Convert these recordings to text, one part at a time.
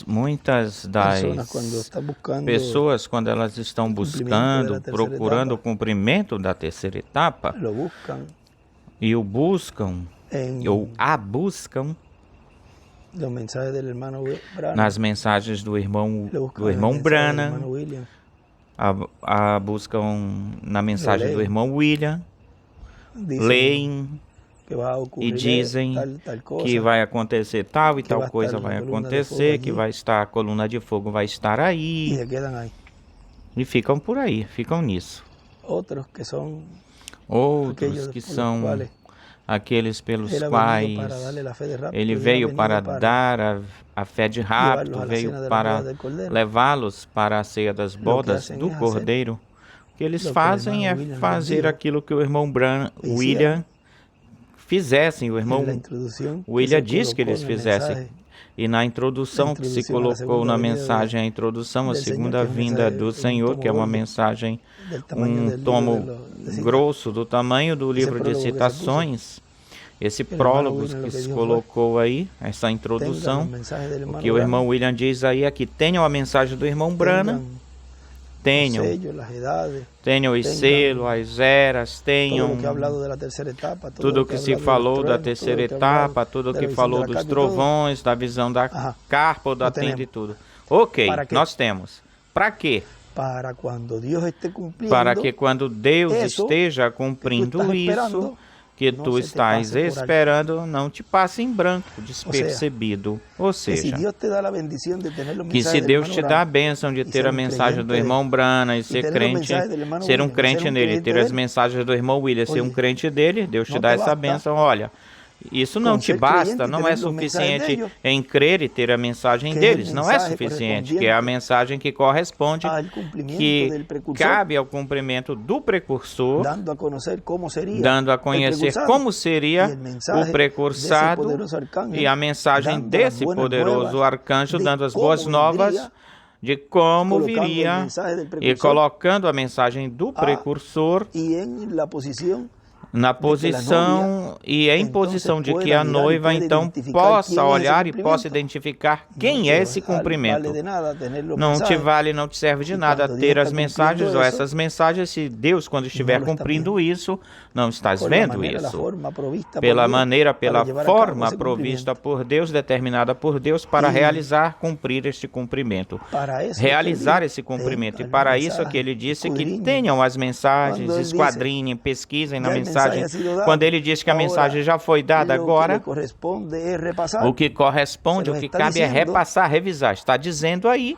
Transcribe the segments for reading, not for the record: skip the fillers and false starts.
Muitas das pessoas, quando elas estão procurando o cumprimento da terceira etapa, e o buscam, ou a buscam, nas mensagens do irmão Branham, a buscam na mensagem do irmão William, leem e dizem que vai acontecer tal e tal coisa vai acontecer, que vai estar, a coluna de fogo vai estar aí, e ficam por aí, ficam nisso. Outros que são aqueles pelos quais ele veio para dar a fé de rápido, veio para levá-los para a ceia das bodas do Cordeiro. O que eles fazem é fazer aquilo que o irmão William fizessem. O irmão William disse que eles fizessem. E na introdução que se colocou na mensagem, a introdução, a segunda vinda do Senhor, que é uma mensagem, um tomo grosso do tamanho do livro de citações, esse prólogo que se colocou aí, essa introdução, o que o irmão William diz aí é que tenham a mensagem do irmão Branham, tenham os selos, as eras, tenham tudo o que se falou da terceira etapa, tudo o que falou dos trovões, da visão da carpa ou da tenda e tudo. Ok, nós temos. Para quê? Para que quando Deus esteja cumprindo isso, que tu estás esperando, não te passe em branco, despercebido. Ou seja, que se Deus te dá a bênção de ter a mensagem do irmão Branham e ser crente, ser um crente nele, ter as mensagens do irmão William, ser um crente dele, Deus te dá essa bênção. Olha, isso não te basta, não é suficiente em crer e ter a mensagem deles, não é suficiente, que é a mensagem que corresponde, que cabe ao cumprimento do precursor, dando a conhecer como seria o precursado e a mensagem desse poderoso arcanjo, dando as boas novas de como viria e colocando a mensagem do precursor na posição e em posição de que a noiva então possa olhar e possa identificar quem é esse cumprimento. Não te vale, não te serve de nada ter as mensagens ou essas mensagens se Deus, quando estiver cumprindo isso, não estás vendo isso. Pela maneira, pela forma provista por Deus, determinada por Deus para realizar, cumprir este cumprimento. Realizar esse cumprimento. E para isso é que ele disse que tenham as mensagens, esquadrinhem, pesquisem na mensagem. Quando ele diz que a mensagem já foi dada agora, o que corresponde, o que cabe é repassar, revisar. Está dizendo aí.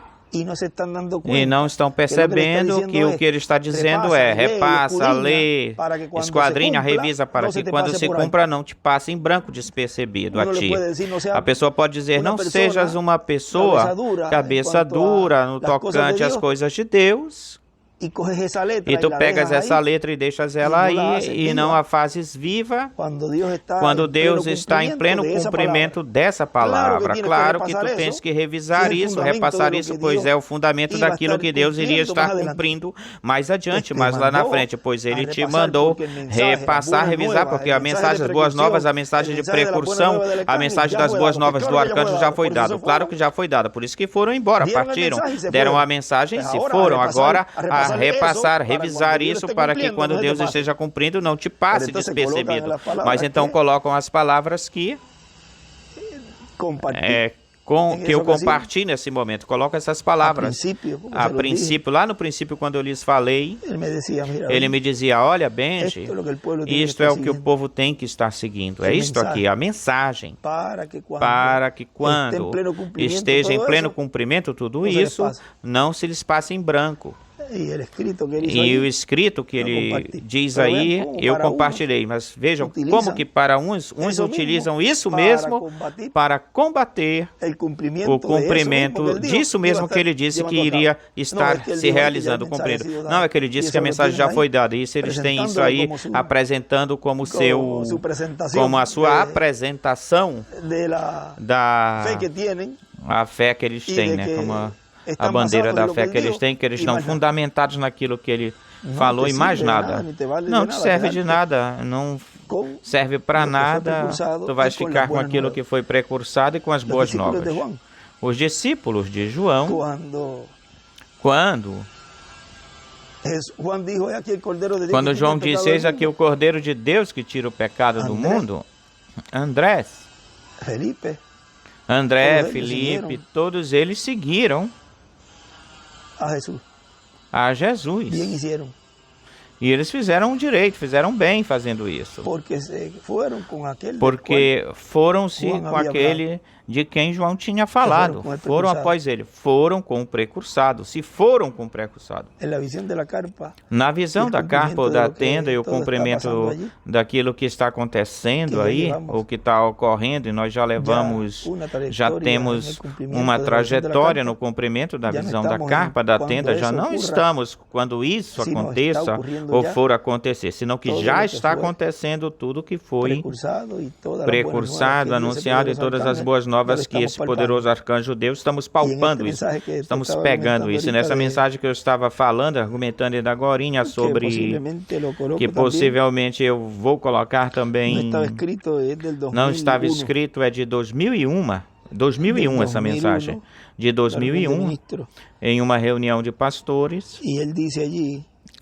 E não estão percebendo que o que ele está dizendo é repassa, lê, esquadrinha, revisa, para que quando se cumpra não te passe em branco despercebido a ti. A pessoa pode dizer, não sejas uma pessoa cabeça dura no tocante às coisas de Deus. E tu pegas essa letra e deixas ela aí e não a fazes viva quando Deus está em pleno cumprimento dessa palavra. Claro que tu tens que revisar isso, repassar isso, pois é o fundamento daquilo que Deus iria estar cumprindo mais adiante, mais lá na frente, pois Ele te mandou repassar, revisar, porque a mensagem das boas novas, a mensagem de precursão, a mensagem das boas novas do arcanjo já foi dada. Claro que já foi dada, por isso que foram embora, partiram, deram a mensagem, se foram. Agora a repassar, revisar isso para que quando Deus esteja cumprindo não te passe despercebido. Mas então colocam as palavras que eu compartilho nesse momento. Coloca essas palavras. A princípio, lá no princípio, quando eu lhes falei, ele me dizia, olha, Benji, isto é o que o povo tem que estar seguindo. É isto aqui, a mensagem. Para que quando esteja em pleno cumprimento tudo isso, não se lhes passe em branco. E o escrito que ele diz aí, eu compartilhei. Mas vejam como que para uns utilizam isso mesmo para combater o cumprimento disso mesmo que ele disse que iria estar se realizando, cumprindo. Não, é que ele disse que a mensagem já foi dada. Isso eles têm isso aí apresentando como como a sua apresentação da a fé que eles têm, né? Como a bandeira da fé que eles têm, que eles estão fundamentados naquilo que ele falou e mais nada. Não te serve de nada, serve para nada, tu vais ficar com aquilo que foi precursado e com as boas novas. Os discípulos de João, quando João disse, eis aqui o Cordeiro de Deus que tira o pecado do mundo, André, Felipe, todos eles seguiram a Jesus. E eles fizeram direito, fizeram bem fazendo isso. Porque foram-se com aquele de quem João tinha falado. Foram após ele. Foram com o precursado. Se foram com o precursado. Na visão da carpa ou da tenda e o cumprimento daquilo que está acontecendo aí, ou que está ocorrendo, e nós já temos uma trajetória no cumprimento da visão da carpa, da tenda. Já não estamos quando isso aconteça ou for acontecer, senão que já está acontecendo tudo que foi precursado, anunciado e todas as boas novas que esse poderoso arcanjo Deus, estamos palpando isso, estamos pegando isso. E nessa mensagem que eu estava falando, argumentando ainda agorinha sobre que possivelmente eu vou colocar também, não estava escrito, é de 2001 essa mensagem, de 2001, em uma reunião de pastores,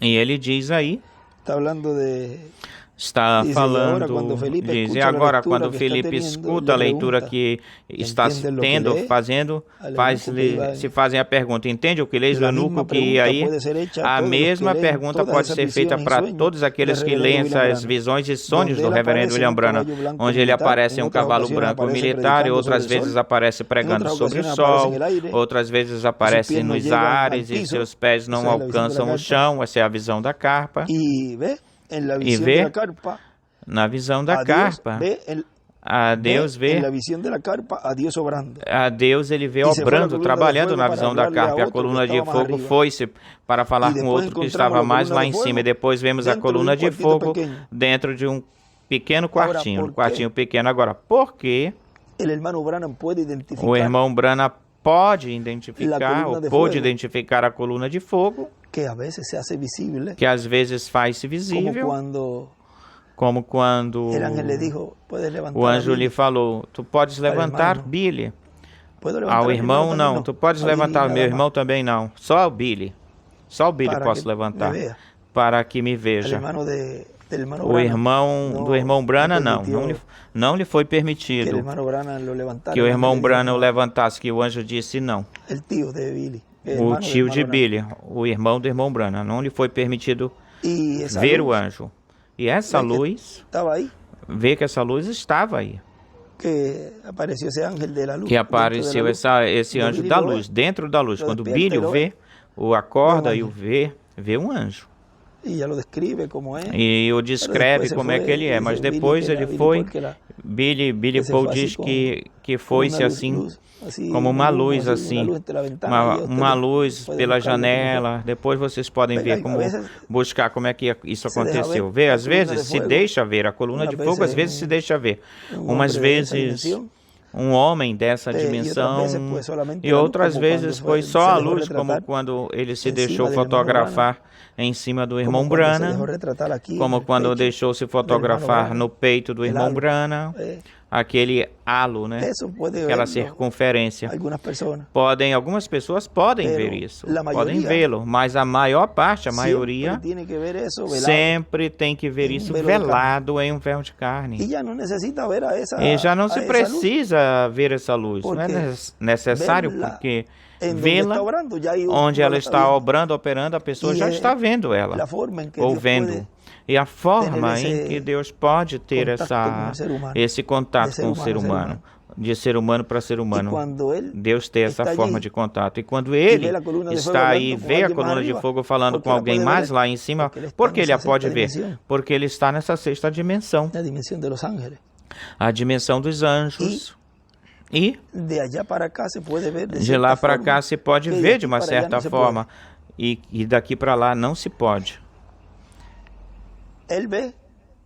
e ele diz aí, está falando, diz, e agora quando Felipe escuta a leitura que está fazendo, se fazem a pergunta, entende o que lês, o eunuco que ia aí? A mesma pergunta pode ser feita para todos aqueles que leem essas visões e sonhos do reverendo William Branham, onde ele aparece em um cavalo branco militar, e outras vezes aparece pregando sobre o sol, outras vezes aparece nos ares e seus pés não alcançam o chão. Essa é a visão da carpa. E vê na visão da carpa, a Deus ele vê obrando, trabalhando na visão da carpa. E a coluna de fogo foi-se para falar com outro que estava mais lá em cima. E depois vemos a coluna de fogo dentro de um pequeno quartinho, um quartinho pequeno. Agora, por que o irmão Branham pode identificar, ou pôde identificar a coluna de fogo, que às vezes faz-se visível, como quando o anjo lhe falou, tu podes levantar Billy. Ao irmão, não. Tu podes levantar, meu irmão também não. Só o Billy posso levantar, para que me veja. O irmão do irmão Branham, não lhe foi permitido que o irmão Branham o levantasse, que o anjo disse não. O tio de Billy, o irmão do irmão Branham, não lhe foi permitido ver o anjo. E essa luz, vê que essa luz estava aí. Que apareceu esse anjo da luz, dentro da luz. Quando Billy o vê, o acorda e o vê um anjo. E o descreve como é que ele é, mas depois ele foi, Billy Paul diz que foi-se assim, como uma luz assim, uma luz pela janela. Depois vocês podem ver buscar como é que isso aconteceu. Vê, às vezes se deixa ver, a coluna de fogo às vezes se deixa ver, umas vezes um homem dessa dimensão, e outras vezes foi só a luz, como quando ele se deixou fotografar em cima do irmão Branham, como quando deixou se fotografar no peito do irmão Branham, aquele halo, né? Aquela circunferência. Algumas pessoas podem ver isso, podem vê-lo, mas a maior parte, a maioria, sempre tem que ver isso velado em um véu de carne. E já não se precisa ver essa luz, não é necessário, porque vê-la onde ela está obrando, operando, a pessoa já está vendo ela, ou vendo. E a forma em que Deus pode ter esse contato com o ser humano, de ser humano para ser humano. Deus tem essa forma de contato. E quando ele está aí, vê a coluna de fogo falando com alguém mais lá em cima, por que ele a pode ver? Porque ele está nessa sexta dimensão, a dimensão dos anjos. E de lá para cá se pode ver de uma certa forma, e daqui para lá não se pode.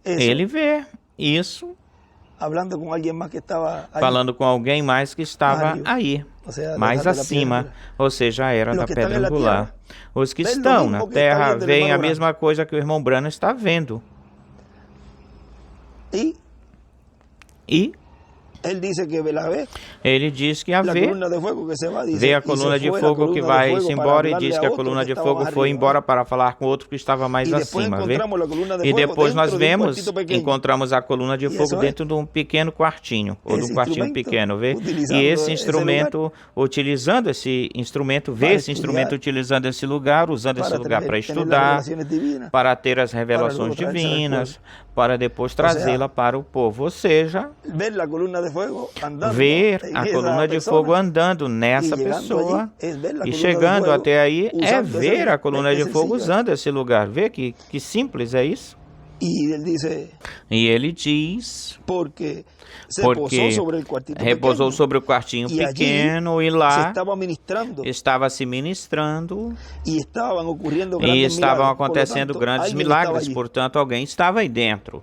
Ele vê isso, falando com alguém mais que estava aí, mais acima, ou seja, a era da pedra angular. Os que estão na terra veem a mesma coisa que o irmão Branham está vendo. E ele diz que vê a coluna de fogo que vai-se embora e diz que a coluna de fogo foi embora para falar com outro que estava mais acima, vê? E depois nós encontramos a coluna de fogo dentro de um pequeno quartinho, ou de um quartinho pequeno, vê? E esse instrumento, utilizando esse instrumento, utilizando esse lugar, usando esse lugar para estudar, para ter as revelações divinas, para depois trazê-la para o povo, ou seja, ver a coluna de fogo andando nessa pessoa e chegando até aí é ver a coluna de fogo usando esse lugar. Vê que simples é isso? E ele diz, porque repousou sobre o quartinho pequeno e lá estava se ministrando e estavam acontecendo grandes milagres, portanto alguém estava aí dentro.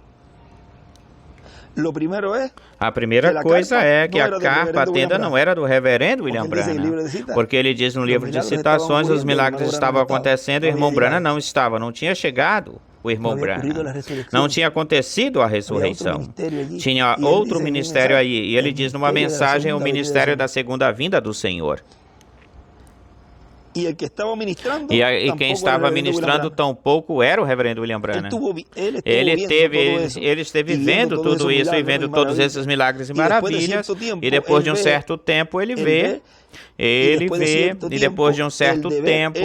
A primeira coisa é que a carpa, a tenda, não era do reverendo William Branham, porque ele diz no livro de citações, os milagres estavam acontecendo e o irmão Branham não estava, não tinha chegado o irmão Branham, não tinha acontecido a ressurreição, tinha outro ministério aí, e ele diz numa mensagem, o ministério da segunda vinda do Senhor. E quem estava ministrando tão pouco era o reverendo William Branham. Ele esteve vendo tudo isso e vendo todos esses milagres e maravilhas, e depois de um certo tempo ele vê, e depois de um certo tempo,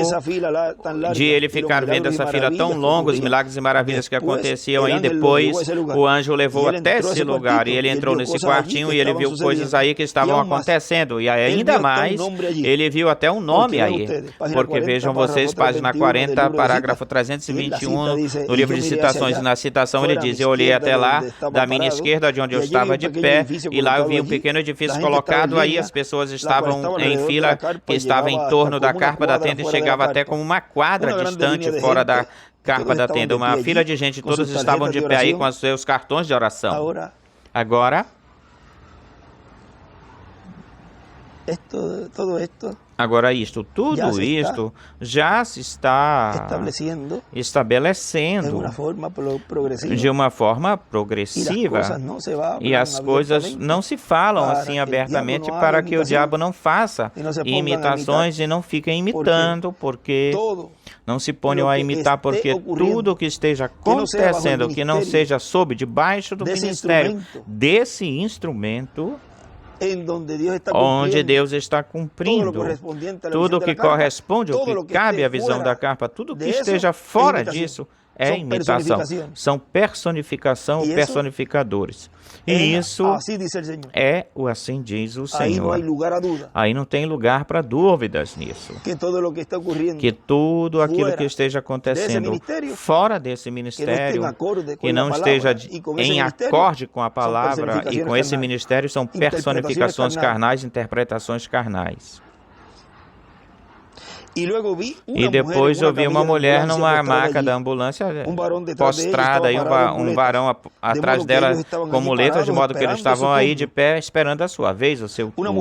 de ele ficar vendo essa fila tão longa, os milagres e maravilhas que aconteciam aí, depois o anjo levou até esse lugar, e ele entrou nesse quartinho e ele viu coisas aí que estavam acontecendo, e ainda mais, ele viu até um nome aí, porque vejam vocês, página 40, parágrafo 321, no livro de citações, e na citação ele diz, eu olhei até lá, da minha esquerda, de onde eu estava de pé, e lá eu vi um pequeno edifício colocado aí, as pessoas estavam em fila que estava em torno da carpa da tenda e chegava até como uma quadra distante fora da carpa da tenda. Uma fila de gente, todos estavam de pé aí com os seus cartões de oração. Agora, tudo isto já se está estabelecendo de uma forma progressiva, e as coisas não se falam assim abertamente para que o diabo não faça imitações e não fique imitando, porque não se ponham a imitar, porque tudo que esteja acontecendo, que não seja debaixo do ministério desse instrumento, onde Deus está cumprindo tudo o que corresponde, o que cabe à visão da carpa, tudo que esteja fora disso é imitação, são personificação ou personificadores. E isso é o assim diz o Senhor. Aí não tem lugar para dúvidas nisso. Que tudo aquilo que esteja acontecendo fora desse ministério, que não esteja em acorde com a palavra e com esse ministério, são personificações carnais, interpretações carnais. E depois eu vi uma mulher numa maca da ambulância postrada e um varão atrás dela com muletas, de modo que eles estavam aí de pé esperando a sua vez, o seu turno.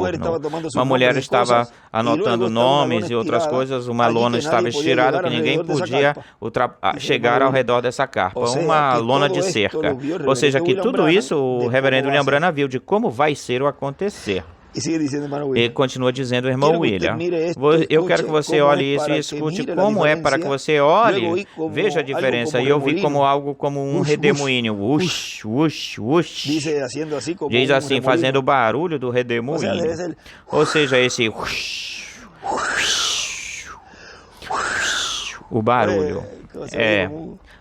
Uma mulher estava anotando nomes e outras coisas, uma lona estava estirada que ninguém podia chegar ao redor dessa carpa, uma lona de cerca. Ou seja, que tudo isso o reverendo William Branham viu de como vai ser o acontecer. E continua dizendo o irmão William, eu quero que você olhe isso e escute como é, para que você olhe, veja a diferença. E eu vi como algo como um redemoinho, ush, ush, ush. Diz assim, fazendo o barulho do redemoinho. Ou seja, esse ush, ush, ush, o barulho.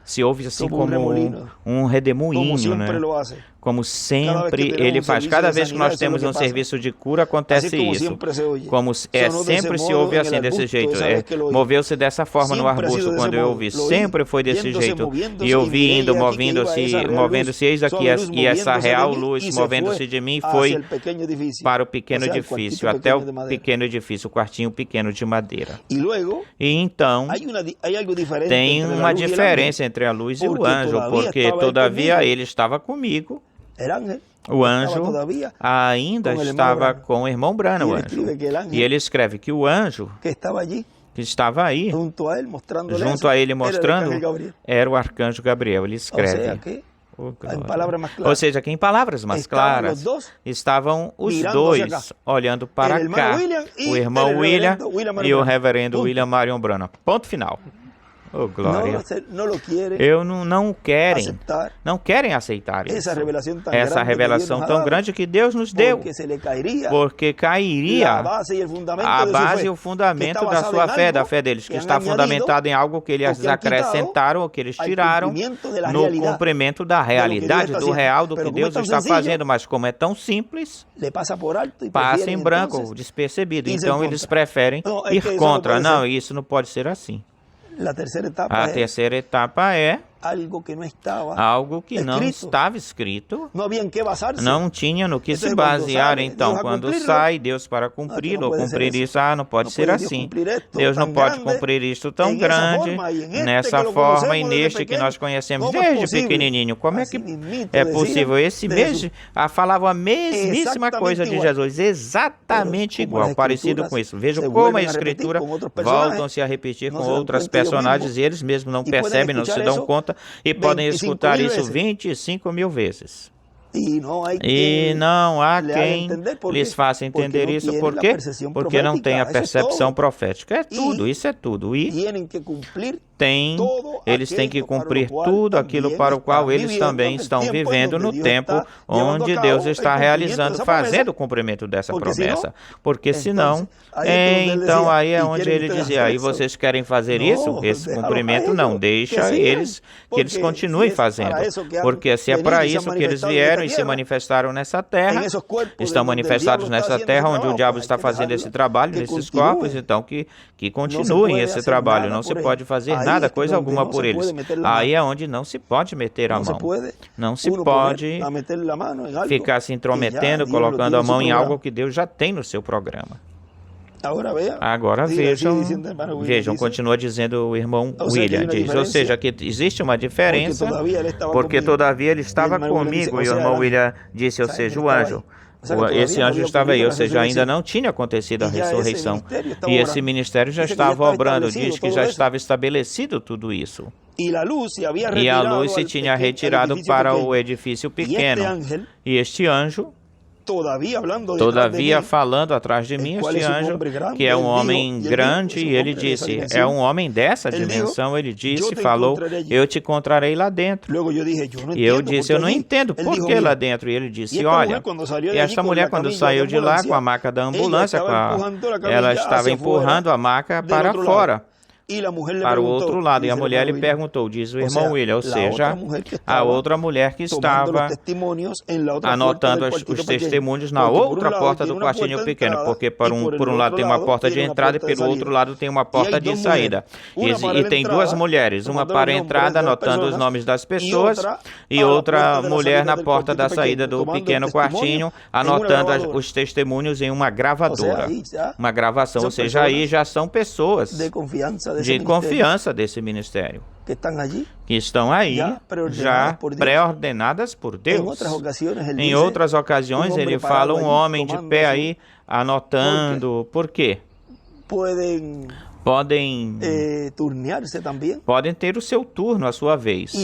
Se ouve assim como um redemoinho, né? Como sempre ele faz. Cada vez que nós temos um serviço de cura, acontece isso. Como sempre se ouve assim, desse jeito. Moveu-se dessa forma no arbusto quando eu ouvi. Sempre foi desse jeito. E eu vi indo, movendo-se, eis aqui, e essa real luz movendo-se de mim foi para o pequeno edifício, até o pequeno edifício, o quartinho pequeno de madeira. E então, tem uma diferença entre a luz e o anjo, porque todavia ele estava comigo. O anjo ainda estava com o irmão Branham, o anjo. E ele escreve que o anjo que estava aí, junto a ele mostrando, era o arcanjo Gabriel. Ele escreve, Oh, ou seja, que em palavras mais claras estavam os dois olhando para cá, o irmão William e o reverendo William Marion Branham. Ponto final. Oh, glória. Não querem aceitar isso. Essa revelação tão grande que Deus nos deu, porque cairia a base e o fundamento da sua fé, da fé deles, que está fundamentada em algo que eles acrescentaram, ou que eles tiraram, no cumprimento da realidade, do real, do que Deus está fazendo. Mas como é tão simples, passa em branco, despercebido. Então eles preferem ir contra. Não, isso não pode ser assim. A terceira etapa é algo que não estava escrito, não tinha no que se basear. Então, quando sai Deus para cumprir-lo, ou cumprir isso, não pode ser assim. Deus não pode cumprir isso tão grande, nessa forma e neste que nós conhecemos desde pequenininho. Como é que é possível? Esse mesmo, falavam a mesmíssima coisa de Jesus, exatamente igual, parecido com isso. Vejam como a Escritura voltam-se a repetir com outras personagens e eles mesmos não percebem, não se dão conta, e podem escutar isso 25 mil vezes. E não há quem lhes faça entender isso. Por quê? Porque não tem a percepção profética. É tudo, isso é tudo. E eles têm que cumprir tudo aquilo para o qual eles também estão vivendo no tempo onde Deus está realizando, fazendo o cumprimento dessa promessa. Porque senão, então aí é onde ele dizia, e vocês querem fazer isso? Esse cumprimento não, deixa eles, que eles continuem fazendo. Porque se é para isso que eles vieram e se manifestaram nessa terra, estão manifestados nessa terra onde o diabo está fazendo esse trabalho, nesses corpos, então que continuem esse trabalho. Não se pode fazer nada, coisa alguma por eles. Aí é onde não se pode meter a mão. Não se pode ficar se intrometendo, colocando a mão em algo que Deus já tem no seu programa. Agora vejam, continua dizendo o irmão William, diz, ou seja, que existe uma diferença, porque todavia ele estava comigo, e o irmão William disse, ou seja, o anjo. Esse anjo estava aí, ou seja, ainda não tinha acontecido a ressurreição. E esse ministério já estava obrando, diz que já estava estabelecido tudo isso. E a luz se tinha retirado para o edifício pequeno. E este anjo, todavia falando atrás de mim, este anjo, que é um homem grande, e ele disse, é um homem dessa dimensão, ele disse, falou, eu te encontrarei lá dentro. E eu disse, eu não entendo, por que lá dentro? E ele disse, olha, e esta mulher quando saiu de lá com a maca da ambulância, ela estava empurrando a maca para fora, para o outro lado, e a mulher lhe perguntou, diz o irmão William, ou seja, a outra mulher que estava anotando os testemunhos na outra porta do quartinho pequeno, porque por um lado tem uma porta de entrada e pelo outro lado tem uma porta de saída. E tem duas mulheres, uma para a entrada anotando os nomes das pessoas e outra mulher na porta da saída do pequeno quartinho anotando os testemunhos em uma gravadora, uma gravação, ou seja, aí já são pessoas de confiança desse ministério, que estão aí, já pré-ordenadas por Deus. Em outras ocasiões, ele fala um homem de pé aí, anotando. Por quê? Podem ter o seu turno, a sua vez.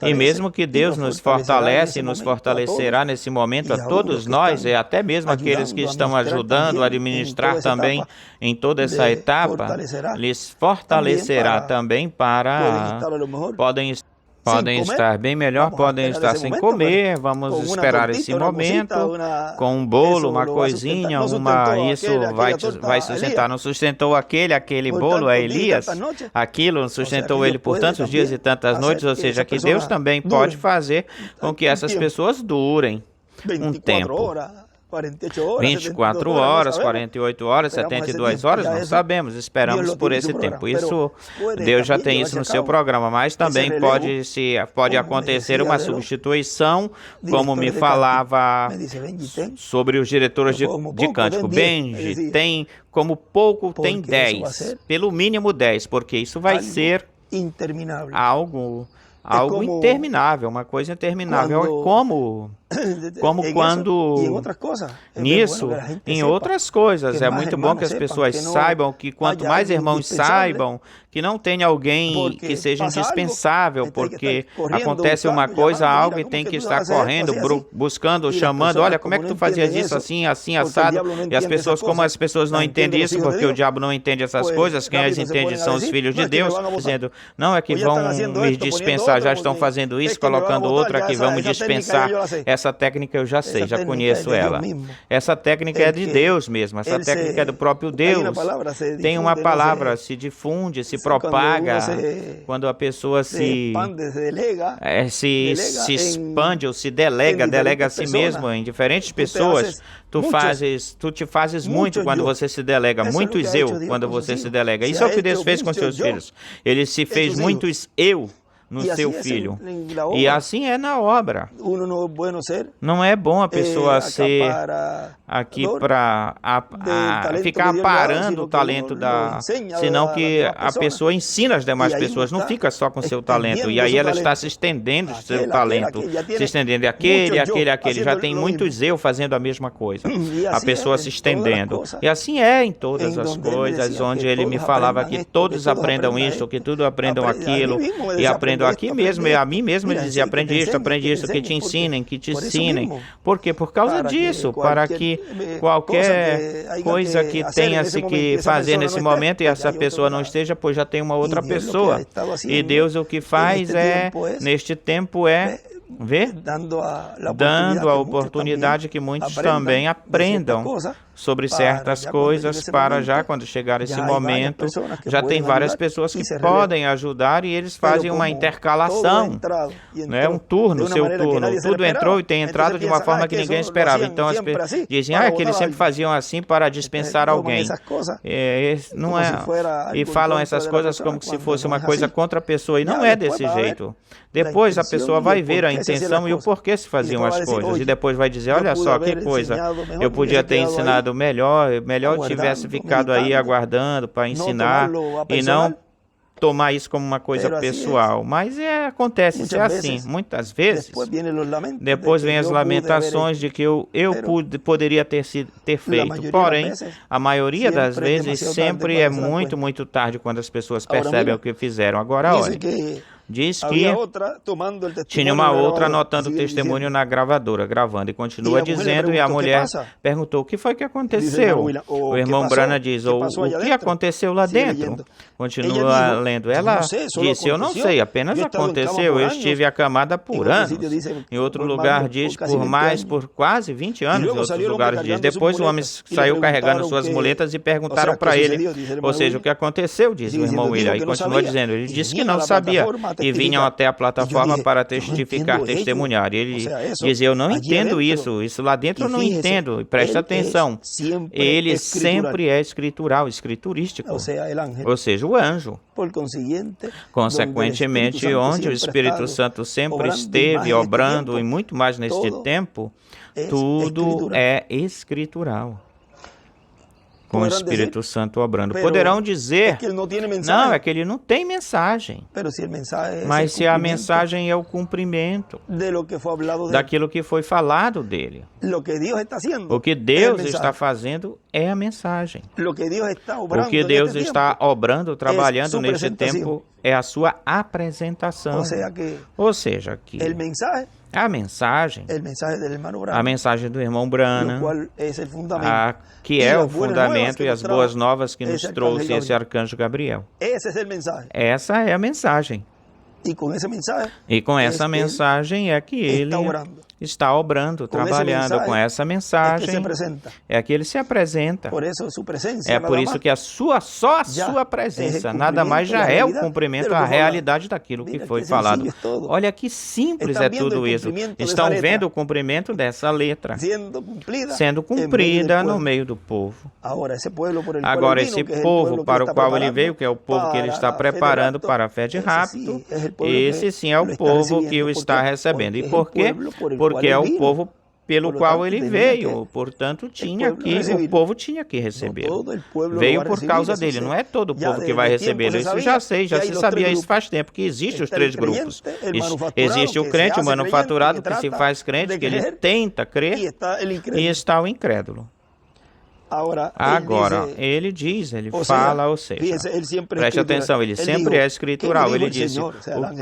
E mesmo que Deus nos fortalece e nos fortalecerá nesse momento a todos nós, e até mesmo aqueles que estão ajudando a administrar também em toda essa etapa, lhes fortalecerá também para... Podem estar bem melhor, podem estar sem comer, vamos esperar esse momento, com um bolo, uma coisinha, isso vai sustentar. Não sustentou aquele bolo a Elias? Aquilo não sustentou ele por tantos dias e tantas noites, ou seja, que Deus também pode fazer com que essas pessoas durem um tempo. 24 horas, 48 horas, 72 horas, não sabemos, esperamos por esse tempo. Isso, Deus já tem isso no seu programa, mas também pode acontecer uma substituição, como me falava sobre os diretores de cântico. Benji, tem como pouco, tem 10, pelo mínimo 10, porque isso vai ser algo interminável, uma coisa interminável. Como como quando nisso, em outras coisas. É muito bom que as pessoas saibam que quanto mais irmãos saibam, que não tem alguém que seja indispensável, porque acontece uma coisa, algo e tem que estar correndo, buscando, chamando, olha, como é que tu fazias isso assim, assim, assado? E as pessoas, como as pessoas não entendem isso, porque o diabo não entende essas coisas, quem as entende são os filhos de Deus, dizendo, não, é que vão me dispensar, já estão fazendo isso, colocando outra aqui, vão me dispensar. Essa técnica eu já sei, já conheço ela. Essa técnica é de Deus mesmo, essa técnica é do próprio Deus. Tem uma palavra, se difunde, se propaga, quando a pessoa se expande ou se delega a si mesmo em diferentes pessoas. Tu te fazes muito quando você se delega, muitos eu quando você se delega. Isso é o que Deus fez com seus filhos. Ele se fez muitos eu no seu filho. E assim é na obra. Não é bom a pessoa ser aqui para ficar aparando o talento senão que a pessoa ensina as demais pessoas, não fica só com seu talento. E aí ela está se estendendo seu talento, se estendendo aquele. Já tem muitos eu fazendo a mesma coisa. A pessoa se estendendo. E assim é em todas as coisas, onde ele me falava que todos aprendam isto, que tudo aprendam aquilo, e aprendam aqui mesmo, a mim mesmo ele dizia, aprende isso, que te ensinem, que te ensinem. Por quê? Por causa disso, para que qualquer coisa que tenha-se que fazer nesse momento e essa pessoa não esteja, pois já tem uma outra pessoa. E Deus o que faz neste tempo dando a oportunidade que muitos também aprendam sobre certas coisas, para já quando chegar esse momento, já tem várias pessoas que podem ajudar e eles fazem uma intercalação, né? Um turno, seu turno. Tudo entrou e tem entrado de uma forma que ninguém esperava. Então as pessoas dizem, que eles sempre faziam assim para dispensar alguém. Não é, e falam essas coisas como se fosse uma coisa contra a pessoa, e não é desse jeito. Depois a pessoa vai ver a intenção e o porquê se faziam as coisas, e depois vai dizer, olha só que coisa, eu podia ter ensinado melhor tivesse ficado aí aguardando para ensinar e não tomar isso como uma coisa pessoal. Mas acontece, isso é assim. Muitas vezes, depois vem as lamentações de que eu poderia ter feito. Porém, a maioria das vezes sempre é muito, muito tarde quando as pessoas percebem o que fizeram. Agora, olha, diz que tinha uma outra anotando o testemunho na gravadora, gravando, e continua dizendo, e a mulher perguntou, o que foi que aconteceu? O irmão Branham diz, o que aconteceu lá dentro? Continua lendo. Ela disse, eu não sei, apenas aconteceu, eu estive acamada por anos. Em outro lugar diz, por quase 20 anos, em outros lugares diz. Depois o homem saiu carregando suas muletas e perguntaram para ele, ou seja, o que aconteceu, diz o irmão William, e continua dizendo, ele disse que não sabia, e vinham até a plataforma para testificar, testemunhar. E ele dizia, eu não entendo isso lá dentro eu não entendo, e presta atenção, ele sempre é escriturístico, ou seja, o anjo. Consequentemente, onde o Espírito Santo sempre esteve obrando, e muito mais neste tempo, tudo é escritural. Com o Espírito Santo obrando. Poderão dizer, não, é que ele não tem mensagem. Mas se a mensagem é o cumprimento daquilo que foi falado dele. O que Deus está fazendo é a mensagem. O que Deus está obrando, trabalhando neste tempo, é a sua apresentação. Ou seja, que a mensagem do irmão Branham, que é o fundamento e as boas novas que nos trouxe esse arcanjo Gabriel. Essa é a mensagem. E com essa mensagem é que ele está obrando, trabalhando. Com essa mensagem é que ele se apresenta. É por isso que só a sua presença, nada mais já é o cumprimento, a realidade daquilo que foi falado. Olha que simples é tudo isso. Estão vendo o cumprimento dessa letra sendo cumprida no meio do povo. Agora, esse povo para o qual ele veio, que é o povo que ele está preparando para a fé de rapto, esse sim é o povo que o está recebendo. E por quê? Porque é o povo pelo qual ele veio. Portanto, o povo tinha que recebê-lo. Veio por causa dele. Não é todo o povo que vai recebê-lo. Isso já sei, já se sabia isso faz tempo, que existem os três grupos. Existe o crente, o manufaturado, que se faz crente, que ele tenta crer, e está o incrédulo. Agora, ele diz, ele fala, ou seja, preste atenção, ele sempre é escritural. Ele disse,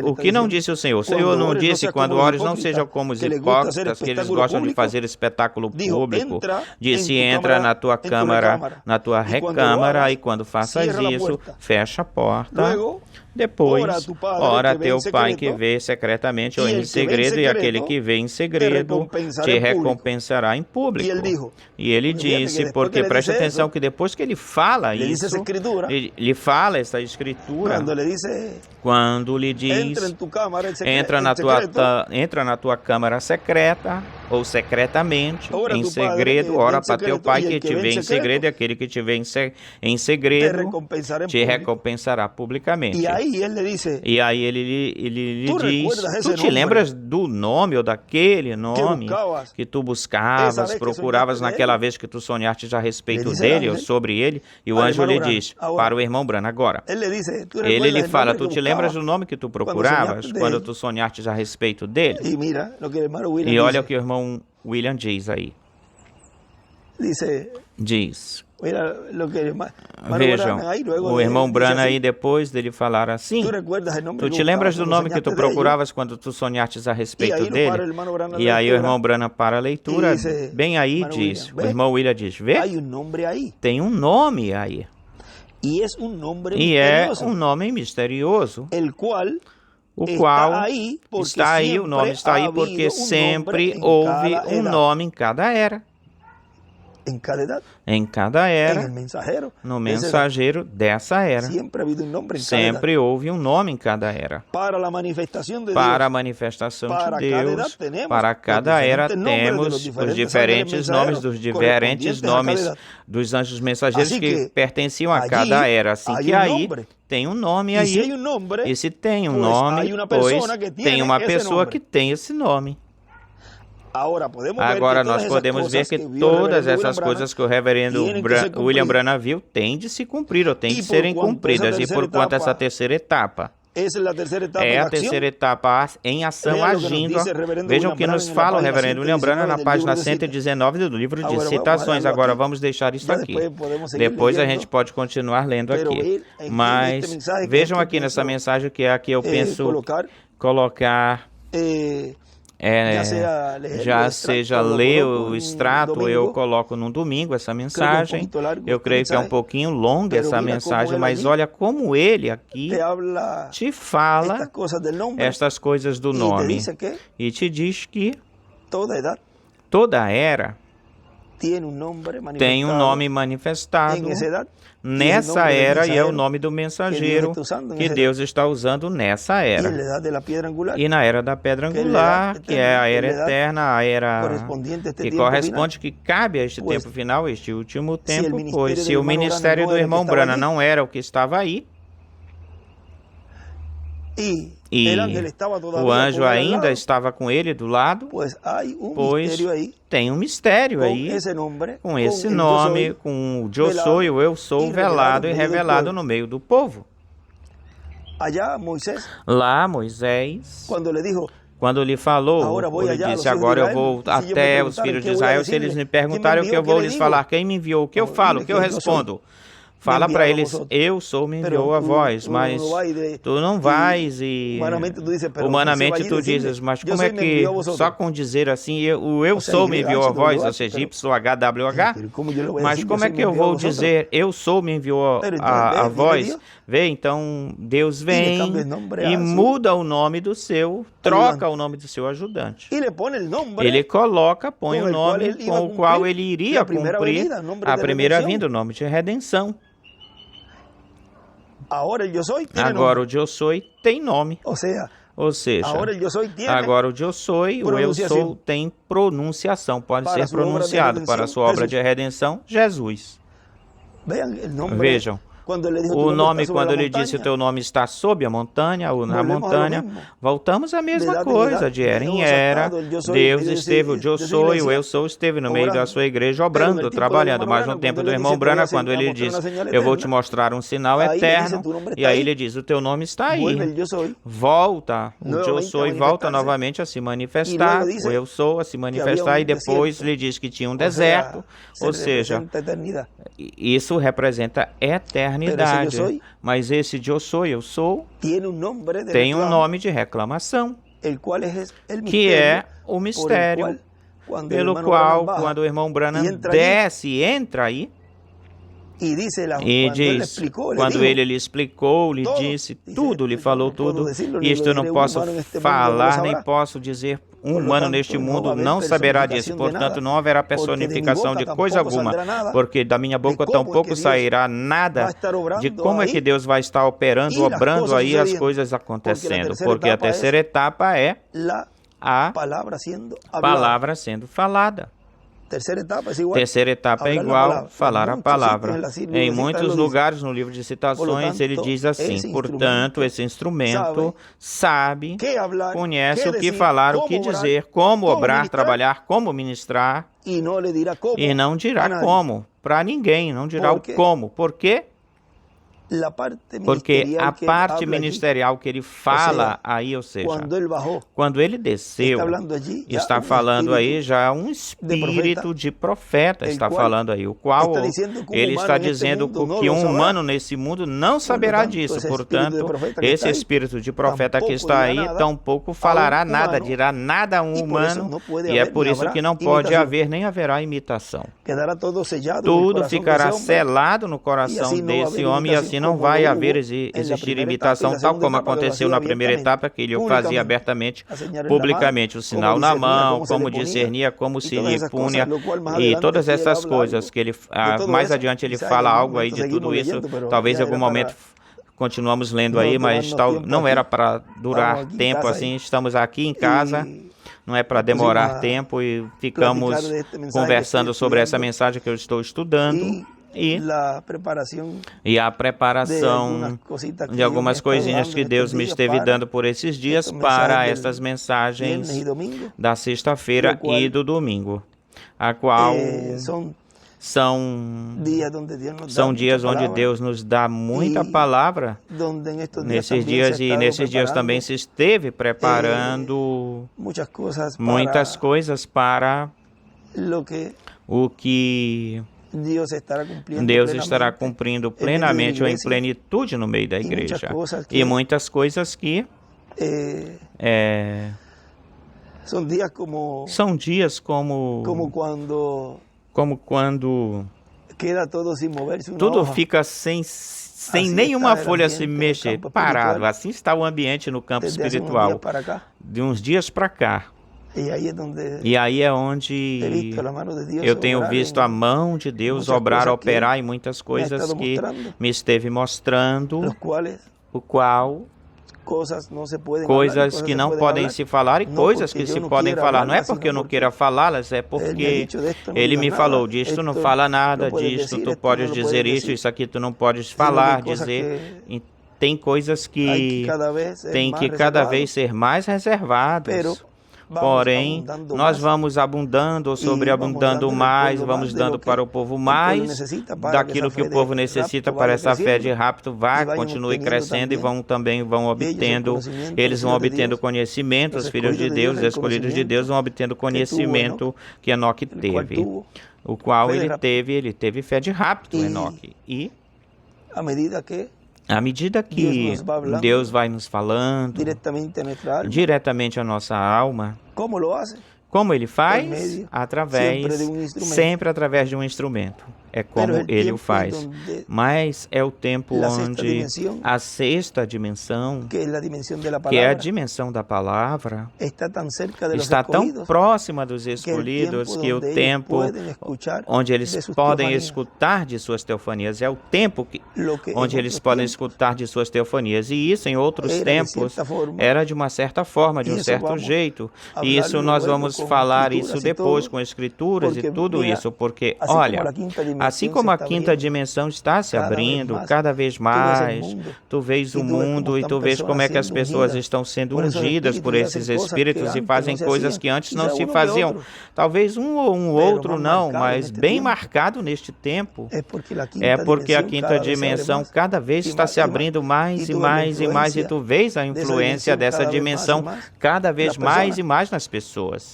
o que não disse o Senhor? O Senhor não disse, quando ores, não sejam como os hipócritas, que eles gostam de fazer espetáculo público. Disse, entra na tua câmara, na tua recâmara, e quando faças isso, fecha a porta. Depois, ora a teu Pai que vê secretamente ou em segredo, e aquele que vê em segredo te recompensará em público. E ele disse, porque preste atenção que depois que ele fala isso, ele fala essa escritura, quando lhe diz, entra na tua câmara secreta, ou secretamente, em segredo, ora para teu Pai que te vê em segredo, e aquele que te vê em segredo te recompensará publicamente. E aí ele lhe diz, tu te lembras do nome ou daquele nome que tu buscavas, procuravas naquela vez que tu sonhaste a respeito dele ou sobre ele? E o anjo lhe diz, para o irmão Branham agora. Ele lhe fala, tu te lembras do nome que tu procuravas quando tu sonhaste a respeito dele? E olha o que o irmão William diz aí. Diz, vejam, o irmão Branham aí, depois dele falar assim, tu te lembras do nome que tu procuravas quando tu sonhaste a respeito dele? E aí o irmão Branham para a leitura, bem aí diz, o irmão William diz, vê, tem um nome aí. E é um nome misterioso, o qual está aí, o nome está aí porque sempre houve um nome em cada era. Em cada era, no mensageiro dessa era, sempre houve um nome em cada era. Para a manifestação de Deus, para cada era temos os diferentes nomes dos anjos mensageiros que pertenciam a cada era. Assim que aí tem um nome aí, e se tem um nome, pois tem uma pessoa que tem esse nome. Agora nós podemos ver que todas essas coisas que o reverendo William Branham viu têm de se cumprir, ou têm de serem cumpridas. E por quanto essa terceira etapa é a terceira etapa em ação agindo. Vejam o que nos fala o reverendo William Branham na página 119 do livro de citações. Agora vamos deixar isso aqui. Depois a gente pode continuar lendo aqui. Mas vejam aqui nessa mensagem que é a que eu penso colocar... já seja ler o extrato, eu coloco no domingo essa mensagem. Eu creio que é um pouquinho longa essa mensagem, mas olha como ele aqui te fala estas coisas do nome. E te diz que toda era tem um nome manifestado nessa era, e é o nome do mensageiro que Deus está usando nessa era. E na era da pedra angular, que é a era eterna, a era que corresponde, que cabe a este tempo final, este último tempo, pois se o ministério do irmão Branham não era o que estava aí, e o anjo ainda estava com ele do lado, pois tem um mistério aí, com esse nome, com o Eu Sou e o Eu Sou velado e revelado no meio do povo. Lá Moisés, quando lhe falou, ele disse, agora eu vou até os filhos de Israel, se eles me perguntarem o que eu vou lhes falar, quem me enviou, o que eu falo, o que eu respondo? Fala para eles, eu sou, me enviou a voz, mas tu não vais e humanamente tu dizes, mas como é que só com dizer assim, o eu sou me enviou a voz, ou seja, YHWH, mas como é que eu vou dizer, eu sou me enviou a voz? Vê, então Deus vem e muda o nome do seu, troca o nome do seu ajudante. Ele coloca, põe o nome com o qual ele iria cumprir a primeira vinda, o nome de redenção. Agora o Eu Sou tem nome. Ou seja, agora o Eu Sou, o Eu Sou tem pronunciação, pode ser pronunciado para a sua obra de redenção, Jesus. Vejam, O nome, quando ele disse o teu nome está sob a montanha ou na montanha, voltamos à mesma coisa, de era em era. Deus esteve, o eu sou, esteve no meio da sua igreja, obrando, trabalhando. Mas no tempo do irmão Branham, quando ele diz, eu vou te mostrar um sinal eterno, e aí ele diz, o teu nome está aí. Volta, o eu sou, e volta novamente a se manifestar, o eu sou a se manifestar, e depois ele diz que tinha um deserto, ou seja, isso representa eternidade. Mas esse eu sou, tem um nome de reclamação, que é o mistério, pelo qual, quando o irmão Branham desce e entra aí, e diz, quando ele lhe explicou, lhe disse tudo, lhe falou tudo, isto eu não posso falar, nem posso dizer, um humano neste mundo não saberá disso, portanto não haverá personificação de coisa alguma, porque da minha boca tampouco sairá nada de como é que Deus vai estar operando, obrando aí as coisas acontecendo, porque a terceira etapa é a palavra sendo falada. Terceira etapa é igual falar a palavra. Em muitos lugares no livro de citações ele diz assim, portanto, esse instrumento sabe, conhece o que falar, o que dizer, como obrar, trabalhar, como ministrar, e não dirá como, para ninguém, não dirá o como. Por quê? Porque a parte ministerial que ele fala aí, ou seja, quando ele desceu, está falando aí já um espírito de profeta, está falando aí, o qual ele está dizendo que um humano nesse mundo não saberá disso, portanto, esse espírito de profeta que está aí, tampouco falará nada, dirá nada a um humano, e é por isso que não pode haver nem haverá imitação. Tudo ficará selado no coração desse homem, e assim não vai existir imitação, tal como aconteceu na primeira etapa, que ele fazia abertamente, publicamente, o sinal na mão, como discernia, como se lhe punha, e todas essas coisas que ele, mais adiante ele fala algo aí de tudo isso, talvez em algum momento continuamos lendo aí, mas não era para durar tempo assim, estamos aqui em casa, não é para demorar tempo, e ficamos conversando sobre essa mensagem que eu estou estudando, e a preparação de algumas coisinhas que Deus me esteve dando por esses dias para essas mensagens da sexta-feira e do domingo, a qual são dias onde Deus nos dá muita palavra nesses dias, e nesses dias também se esteve preparando muitas coisas para o que Deus estará cumprindo plenamente ou em plenitude no meio da igreja. E muitas coisas que são dias como quando tudo fica sem nenhuma folha se mexer, parado. Assim está o ambiente no campo espiritual, de uns dias para cá. E aí é onde eu tenho visto a mão de Deus obrar, operar em muitas coisas que me esteve mostrando, o qual coisas que não podem se falar e coisas que se podem falar. Não é porque eu não queira falá-las, é porque Ele me falou, disto não fala nada, disto tu podes dizer isso aqui tu não podes falar, dizer. Tem coisas que tem que cada vez ser mais reservadas. Porém, nós vamos abundando ou sobreabundando mais, vamos dando para o povo mais daquilo que o povo necessita para essa fé de rápido, continue crescendo, e eles vão obtendo conhecimento, os filhos de Deus, os escolhidos de Deus vão obtendo conhecimento que Enoque teve, o qual ele teve fé de rápido, Enoque, e à medida que Deus vai nos falando diretamente à nossa alma, como Ele faz? Sempre através de um instrumento. É como Ele o faz. Mas é o tempo onde a sexta dimensão, que é a dimensão da palavra, está tão próxima dos escolhidos que o tempo onde eles podem escutar de suas teofanias é o tempo onde eles podem escutar de suas teofanias. E isso, em outros tempos, era de uma certa forma, de um certo jeito. E isso nós vamos falar isso depois com escrituras e tudo isso, porque, olha, Assim como a quinta dimensão está se abrindo cada vez mais, tu vês o mundo e tu vês como é que as pessoas estão sendo ungidas por esses espíritos e fazem coisas que antes não se faziam. Talvez um ou um outro não, mas bem marcado neste tempo. É porque a quinta dimensão cada vez está se abrindo mais e mais e mais, e tu vês a influência dessa dimensão cada vez mais e mais nas pessoas.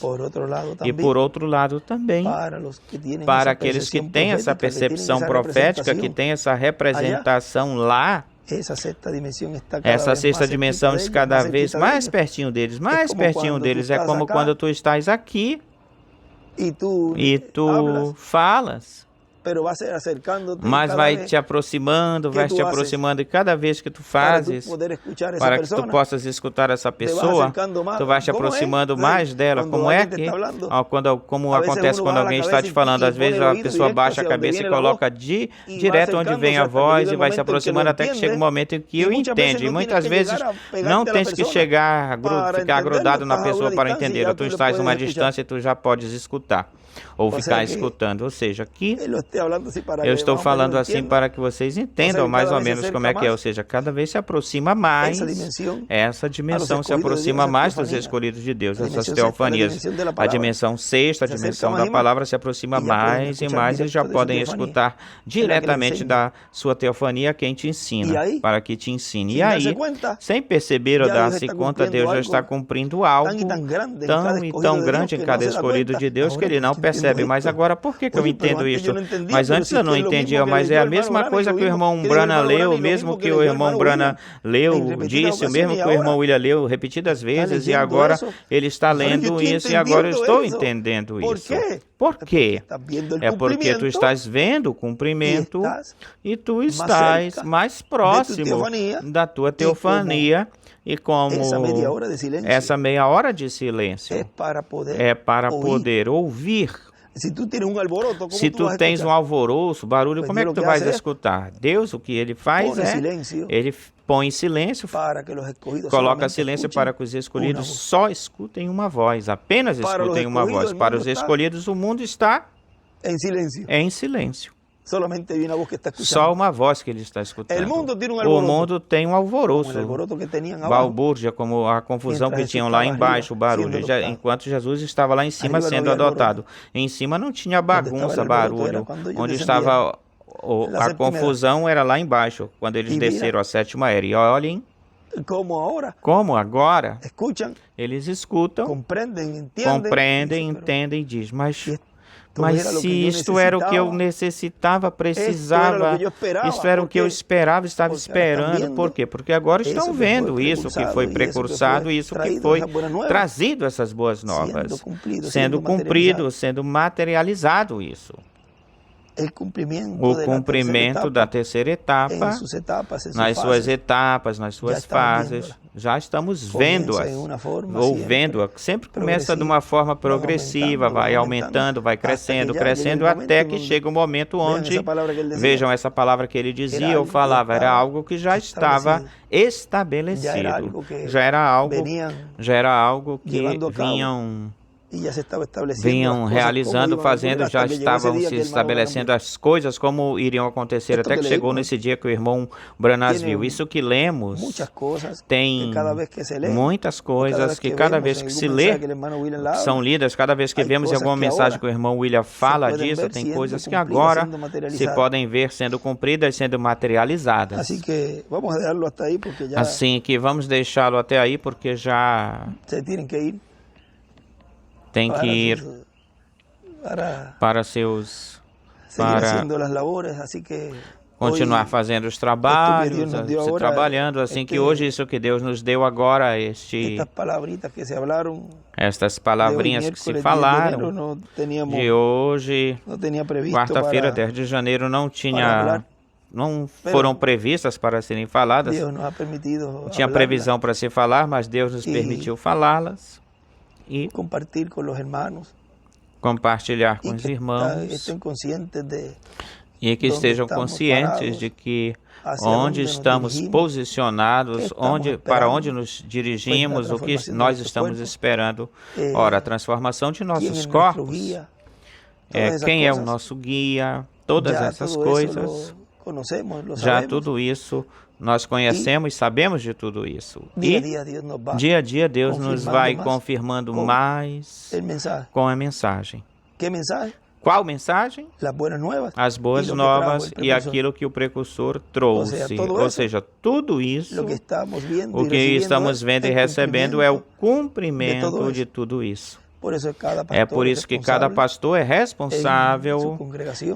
E por outro lado também, para aqueles que têm essa percepção profética, que têm essa representação lá, essa sexta dimensão está cada vez mais pertinho deles, mais pertinho deles. É como quando tu estás aqui e tu falas, mas vai te aproximando, e cada vez que tu fazes, para que tu possas escutar essa pessoa, tu vais te aproximando mais dela. Como é que, como acontece quando alguém está te falando, às vezes a pessoa baixa a cabeça e coloca direto onde vem a voz e vai se aproximando até que chega um momento em que eu entendo. E muitas vezes não tens que ficar grudado na pessoa para entender. Tu estás a uma distância e tu já podes escutar ou ficar escutando. Ou seja, aqui eu estou falando assim para que vocês entendam mais ou menos como é que é. Ou seja, cada vez se aproxima mais, essa dimensão se aproxima mais dos escolhidos de Deus, essas teofanias. A dimensão sexta, a dimensão da palavra se aproxima mais e mais, e já podem escutar diretamente da sua teofania quem te ensina, para que te ensine. E aí, sem perceber ou dar-se conta, Deus já está cumprindo algo tão grande em cada escolhido de Deus que ele não percebe. Mas agora, por que eu entendo isso? Mas antes eu não entendia, mas é a mesma coisa que o irmão Branham leu, mesmo que o irmão Branham leu, disse, o mesmo que o irmão William leu repetidas vezes, e agora ele está lendo isso, e agora eu estou entendendo isso. Por quê? É porque tu estás vendo o cumprimento e tu estás mais próximo da tua teofania. E como essa meia hora de silêncio é para poder ouvir. Se tu tens um alvoroço, barulho, como é que tu vais escutar? Deus, o que ele faz ele põe em silêncio, coloca silêncio para que os escolhidos só escutem uma voz, apenas escutem uma voz. Para os escolhidos, o mundo está em silêncio. Só uma voz que ele está escutando. O mundo tem um alvoroço, balbúrdia, como a confusão que tinham lá embaixo, o barulho, enquanto Jesus estava lá em cima sendo adotado. Em cima não tinha bagunça, barulho, onde estava a confusão era lá embaixo, quando eles desceram a sétima era. E olhem como agora eles escutam, compreendem, entendem e dizem, mas se isto era o que eu necessitava, precisava, isto era o que eu esperava, estava esperando. Por quê? Porque agora estão vendo isso que foi precursado, isso que foi trazido, essas boas novas, sendo cumprido, sendo materializado isso. O cumprimento da terceira etapa, nas suas etapas, nas suas fases, já estamos vendo-as, ou vendo-as. Sempre começa de uma forma progressiva, vai aumentando, vai crescendo, até que chega um momento onde, vejam essa palavra que ele dizia ou falava, era algo que já estava estabelecido, já era algo que vinham realizando, fazendo, já estavam se estabelecendo as coisas como iriam acontecer, até que chegou nesse dia que o irmão Branham viu. Isso que lemos tem muitas coisas que cada vez que se lê, são lidas, cada vez que vemos alguma mensagem que o irmão William fala disso, tem coisas que agora se podem ver sendo cumpridas, sendo materializadas. Assim que vamos deixá-lo até aí, porque já tem que ir para continuar fazendo os trabalhos, se trabalhando, assim que hoje isso que Deus nos deu agora, estas palavrinhas que se falaram de hoje, quarta-feira, 10 de janeiro, não foram previstas para serem faladas, tinha previsão para se falar, mas Deus nos permitiu falá-las. E compartilhar com os irmãos e que estejam conscientes de que onde estamos posicionados, para onde nos dirigimos, o que nós estamos esperando. Ora, a transformação de nossos corpos, quem é o nosso guia, todas essas coisas, já tudo isso nós conhecemos e sabemos de tudo isso. E dia a dia Deus nos vai confirmando mais com a mensagem. Qual mensagem? As boas novas e aquilo que o precursor trouxe. Ou seja, tudo isso, o que estamos vendo e recebendo é o cumprimento de tudo isso. É por isso que cada pastor é responsável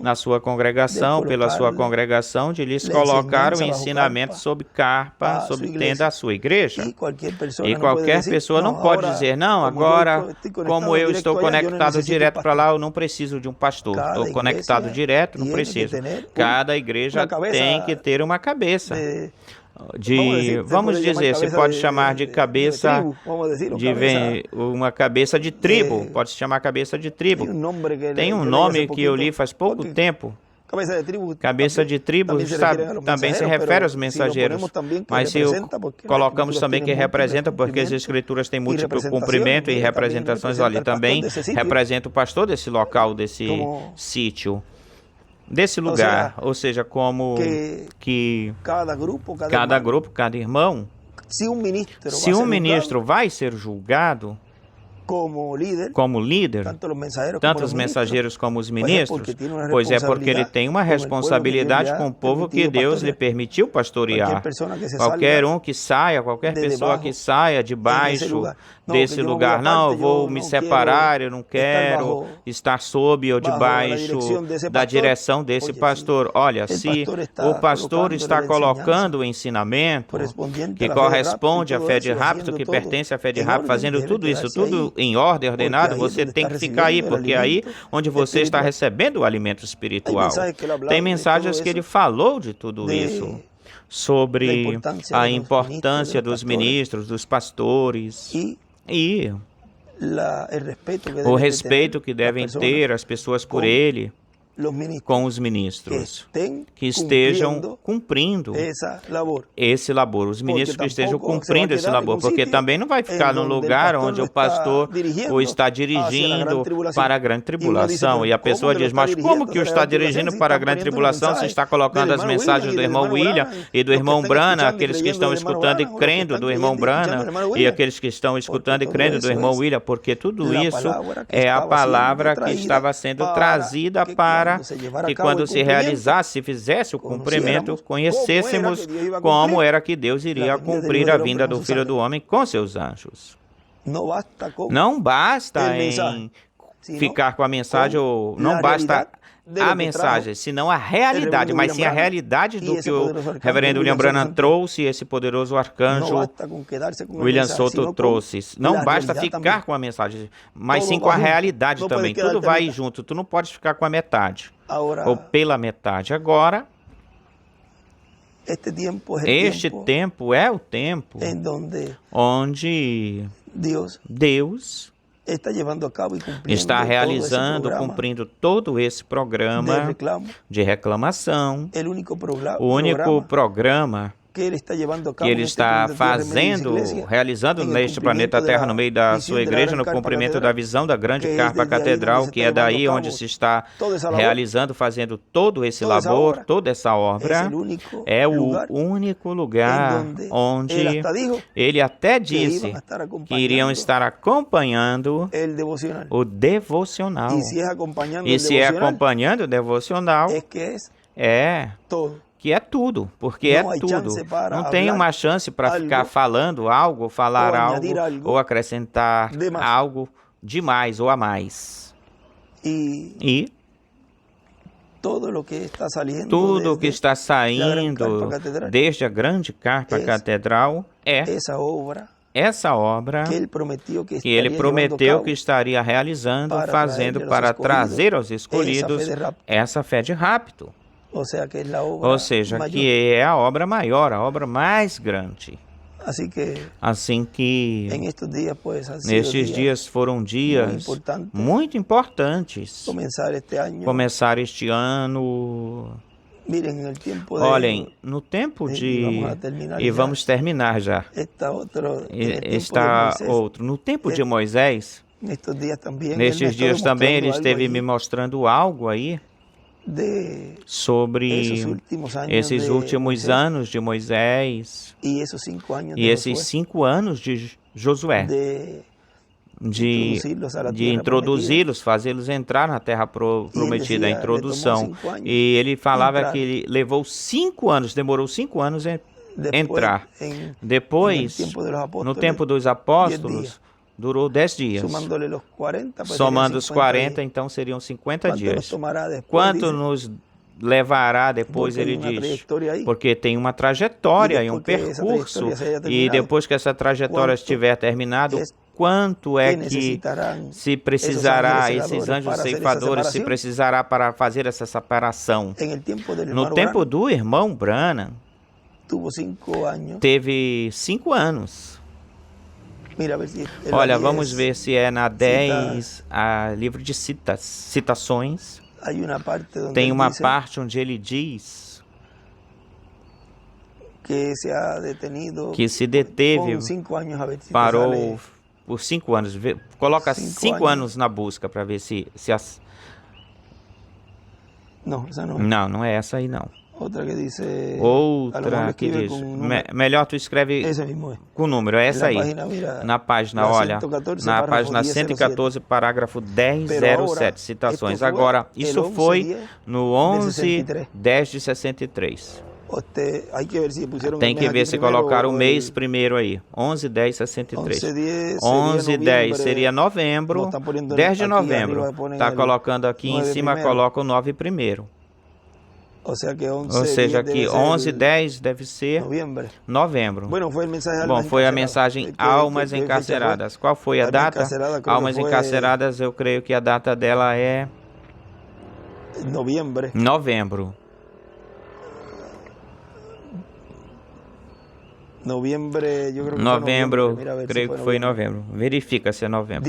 na sua congregação, pela sua congregação, de lhes colocar o ensinamento sobre carpa, sobre tenda à sua igreja. E qualquer pessoa não pode dizer, não, agora, como eu estou conectado direto para lá, eu não preciso de um pastor. Estou conectado direto, não preciso. Cada igreja tem que ter uma cabeça. Vamos dizer, você pode chamar de cabeça uma cabeça de tribo, pode se chamar cabeça de tribo. Tem um nome que eu li faz pouco tempo. Cabeça de tribo também se refere aos mensageiros, mas se colocamos também que representa, porque as escrituras têm múltiplo cumprimento e representações ali também, representa o pastor desse local, desse sítio. Desse lugar, ou seja, como que cada grupo, cada irmão, se um ministro vai ser julgado como líder, tanto os mensageiros como os ministros, pois é porque ele tem uma responsabilidade com o povo que Deus lhe permitiu pastorear. Qualquer um que saia, qualquer pessoa que saia debaixo desse lugar, não, eu vou me separar, eu não quero estar sob ou debaixo da direção desse pastor. Olha, se o pastor está colocando o ensinamento que corresponde à fé de rapto, que pertence à fé de rapto, fazendo tudo isso, tudo em ordem, ordenado, você tem que ficar aí, porque é aí onde você está recebendo o alimento espiritual. Tem mensagens que ele falou de tudo isso, sobre a importância dos ministros, dos pastores, e o respeito que devem ter as pessoas por ele, com os ministros que estejam cumprindo esse labor, os ministros que estejam cumprindo esse labor, porque também não vai ficar num lugar onde o pastor o está dirigindo para a grande tribulação, e a pessoa diz, mas como que o está dirigindo para a grande tribulação se está colocando as mensagens do irmão William e do irmão Branham, aqueles que estão escutando e crendo do irmão Branham, e aqueles que estão escutando e crendo do irmão William, porque tudo isso é a palavra que estava sendo trazida para que quando se realizasse, se fizesse o cumprimento, conhecêssemos como era que Deus iria cumprir a vinda do Filho do Homem com seus anjos. Não basta em ficar com a mensagem, ou não basta a mensagem, senão a realidade, mas sim a realidade do que o reverendo William Branham trouxe, esse poderoso arcanjo William Soto trouxe. Não basta ficar com a mensagem, mas sim com a realidade também. Tudo vai junto, tu não pode ficar com a metade, ou pela metade. Agora, este tempo é o tempo onde Deus está realizando, cumprindo todo esse programa de reclamação. O único programa que ele está realizando neste planeta Terra, no meio da sua igreja, no cumprimento da visão da grande carpa catedral, que é daí onde se está realizando, fazendo todo esse labor, toda essa obra, é o único lugar onde ele até disse que iriam estar acompanhando o devocional. E se é acompanhando o devocional, que é tudo, porque é tudo. Não tem uma chance para ficar falando algo, falar algo, ou acrescentar algo demais ou a mais. E tudo o que está saindo desde a grande carpa catedral é essa obra que ele prometeu que estaria realizando, fazendo para trazer aos escolhidos essa fé de rapto. Ou seja, que é a obra maior, a obra mais grande. Assim que nestes dias foram dias muito importantes. Começar este ano. Olhem, no tempo e vamos terminar já. No tempo de Moisés, nestes dias também ele esteve me mostrando algo aí. sobre esses últimos anos de Moisés e esses 5 anos de Josué, de introduzi-los, fazê-los entrar na terra prometida, a introdução. E ele falava que ele levou 5 anos, demorou 5 anos entrar. Depois, no tempo dos apóstolos, durou 10 dias. Somando os 40, então seriam 50 dias. Quanto nos levará depois, ele diz? Porque tem uma trajetória e um percurso. E depois que essa trajetória estiver terminada, quanto é que se precisará, esses anjos ceifadores, se precisará para fazer essa separação? No tempo do irmão Branham, teve 5 anos. Olha, vamos ver se é na 10, livro de citações. Tem uma parte onde ele diz que se deteve, parou por 5 anos. Coloca 5 anos na busca para ver se as... Não é essa aí não. Outra que diz, melhor tu escreve com número, é essa aí, na página, olha, na página 114, parágrafo 1007, citações. Agora, isso foi no 11/10 de 63. Tem que ver se colocar o mês primeiro aí, 11/10/63. 11/10 seria novembro, 10 de novembro. Está colocando aqui em cima, coloca o 9 primeiro. Ou seja, que 11/10 deve ser novembro. Bom, foi a mensagem Almas Encarceradas. Qual foi a data? Almas Encarceradas, eu creio que a data dela é novembro. Novembro, creio que foi em novembro. Verifica se é novembro.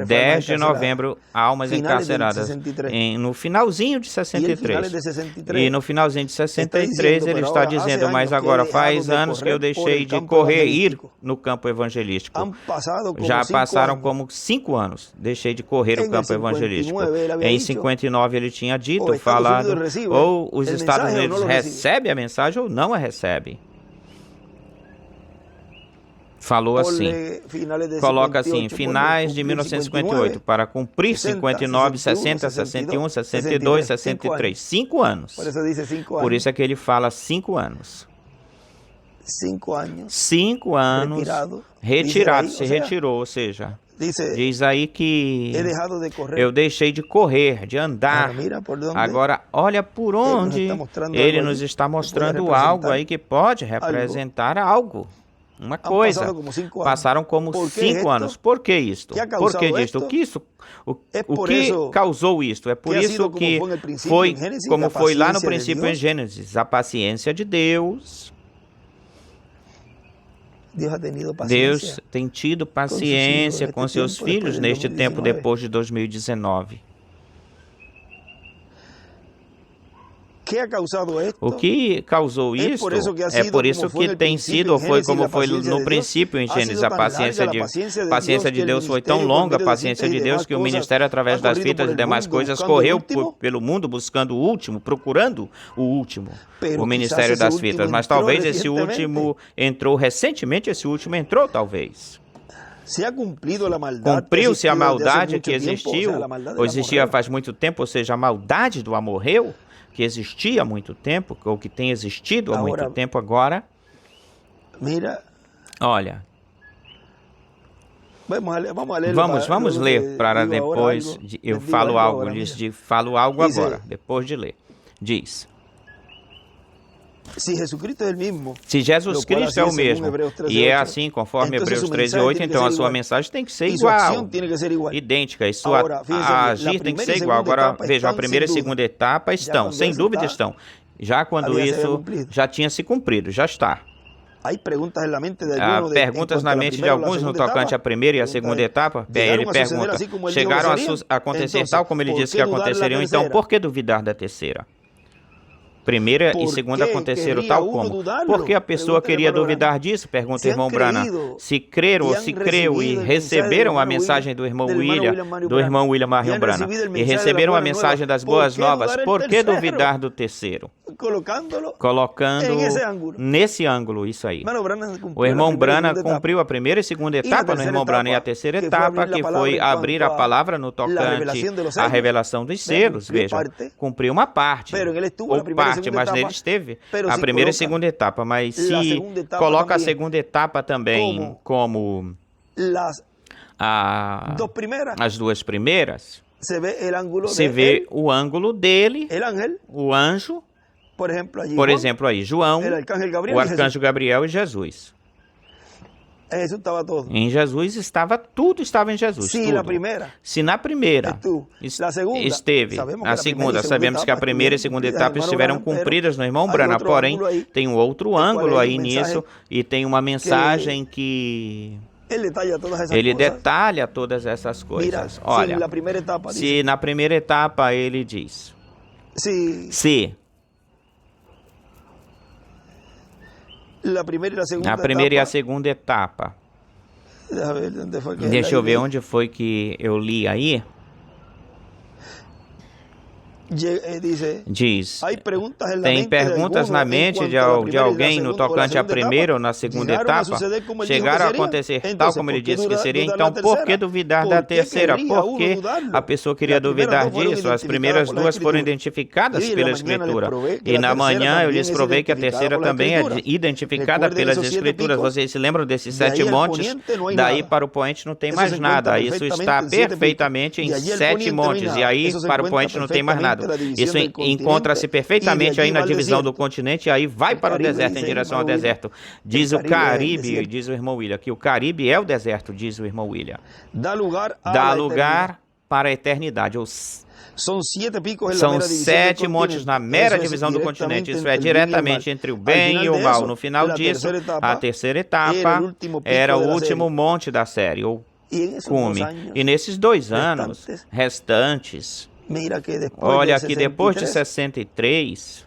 10 de novembro, Almas Encarceradas. No finalzinho de 63. E no finalzinho de 63 ele está dizendo, mas agora faz anos que eu deixei de ir no campo evangelístico. Já passaram como 5 anos. Deixei de correr o campo evangelístico. Em 59 ele tinha dito, falado, ou os Estados Unidos recebem a mensagem ou não a recebem. Falou assim, coloca assim, finais de 1958, para cumprir 59, 60, 61, 62, 63, 5 anos. Por isso é que ele fala 5 anos. 5 anos retirado, se retirou, ou seja, diz aí que eu deixei de correr, de andar. Agora, olha por onde ele nos está mostrando algo aí que pode representar algo. Uma coisa, passaram como 5 anos. Por que isto? Por que isto? O que causou isto? É por isso que foi como foi lá no princípio em Gênesis, a paciência de Deus. Deus tem tido paciência com seus filhos neste tempo depois de 2019. O que causou isso é por isso que tem sido, ou foi como foi no princípio em Gênesis, a paciência de Deus foi tão longa, a paciência de Deus, que o ministério, através das fitas e demais coisas, correu pelo mundo buscando o último, procurando o último, o ministério das fitas. Mas talvez esse último entrou recentemente, talvez. Cumpriu-se a maldade que existiu, ou existia faz muito tempo, ou seja, a maldade do amorreu, que existia há muito tempo, ou que tem existido há muito tempo agora. Olha, vamos ler para depois, eu falo algo, falo algo agora, depois de ler. Diz, se Jesus Cristo é o mesmo, e é assim conforme Hebreus 13:8, então a sua mensagem tem que ser igual, idêntica, e sua agir tem que ser igual. Agora, vejam, a primeira e segunda etapa estão, sem dúvida estão, já quando isso já tinha se cumprido, já está. Há perguntas na mente de alguns no tocante à primeira e à segunda etapa. Ele pergunta, chegaram a acontecer tal como ele disse que aconteceriam, então por que duvidar da terceira? primeira e segunda aconteceram tal como. Por que a pessoa queria duvidar disso? Pergunta o irmão Branham. Se creram ou se creu e receberam a mensagem do irmão William Marion Branham e receberam a mensagem das boas novas, por que duvidar do terceiro? Colocando nesse ângulo isso aí. O irmão Branham cumpriu a primeira e segunda etapa no irmão Branham, e a terceira etapa, que foi abrir a palavra no tocante à revelação dos selos, veja, cumpriu uma parte, mas nele esteve a primeira e segunda etapa. Mas se coloca a segunda etapa também como as duas primeiras, se vê o ângulo dele, o anjo, por exemplo, aí, João, o arcanjo Gabriel e Jesus. Em Jesus tudo estava em Jesus. Se na primeira esteve, a segunda, sabemos que a primeira e segunda etapa estiveram cumpridas no irmão Branham, porém tem um outro ângulo aí nisso, e tem uma mensagem que ele detalha todas essas coisas. Olha, se na primeira etapa ele diz, se a primeira e a segunda etapa, deixa eu ver onde foi que eu li aí. Diz, tem perguntas na mente de alguém no tocante à primeira ou na segunda etapa? Chegaram a acontecer tal como ele disse que seria, então por que duvidar da terceira? Por que a pessoa queria duvidar disso? As primeiras duas foram identificadas pela Escritura, e na manhã eu lhes provei que a terceira também é identificada pelas Escrituras. Vocês se lembram desses 7 montes? Daí para o poente não tem mais nada. Isso está perfeitamente em 7 montes, e aí para o poente não tem mais nada. Isso encontra-se perfeitamente aí na divisão do continente, e aí vai para o deserto, em direção ao deserto. Diz o Caribe, diz o irmão William, que o Caribe é o deserto, diz o irmão William. Dá lugar para a eternidade. São 7 montes na mera divisão do continente. Isso é diretamente entre o bem e o mal. No final disso, a terceira etapa era o último monte da série, ou cume. E nesses 2 anos restantes, olha que depois de 63,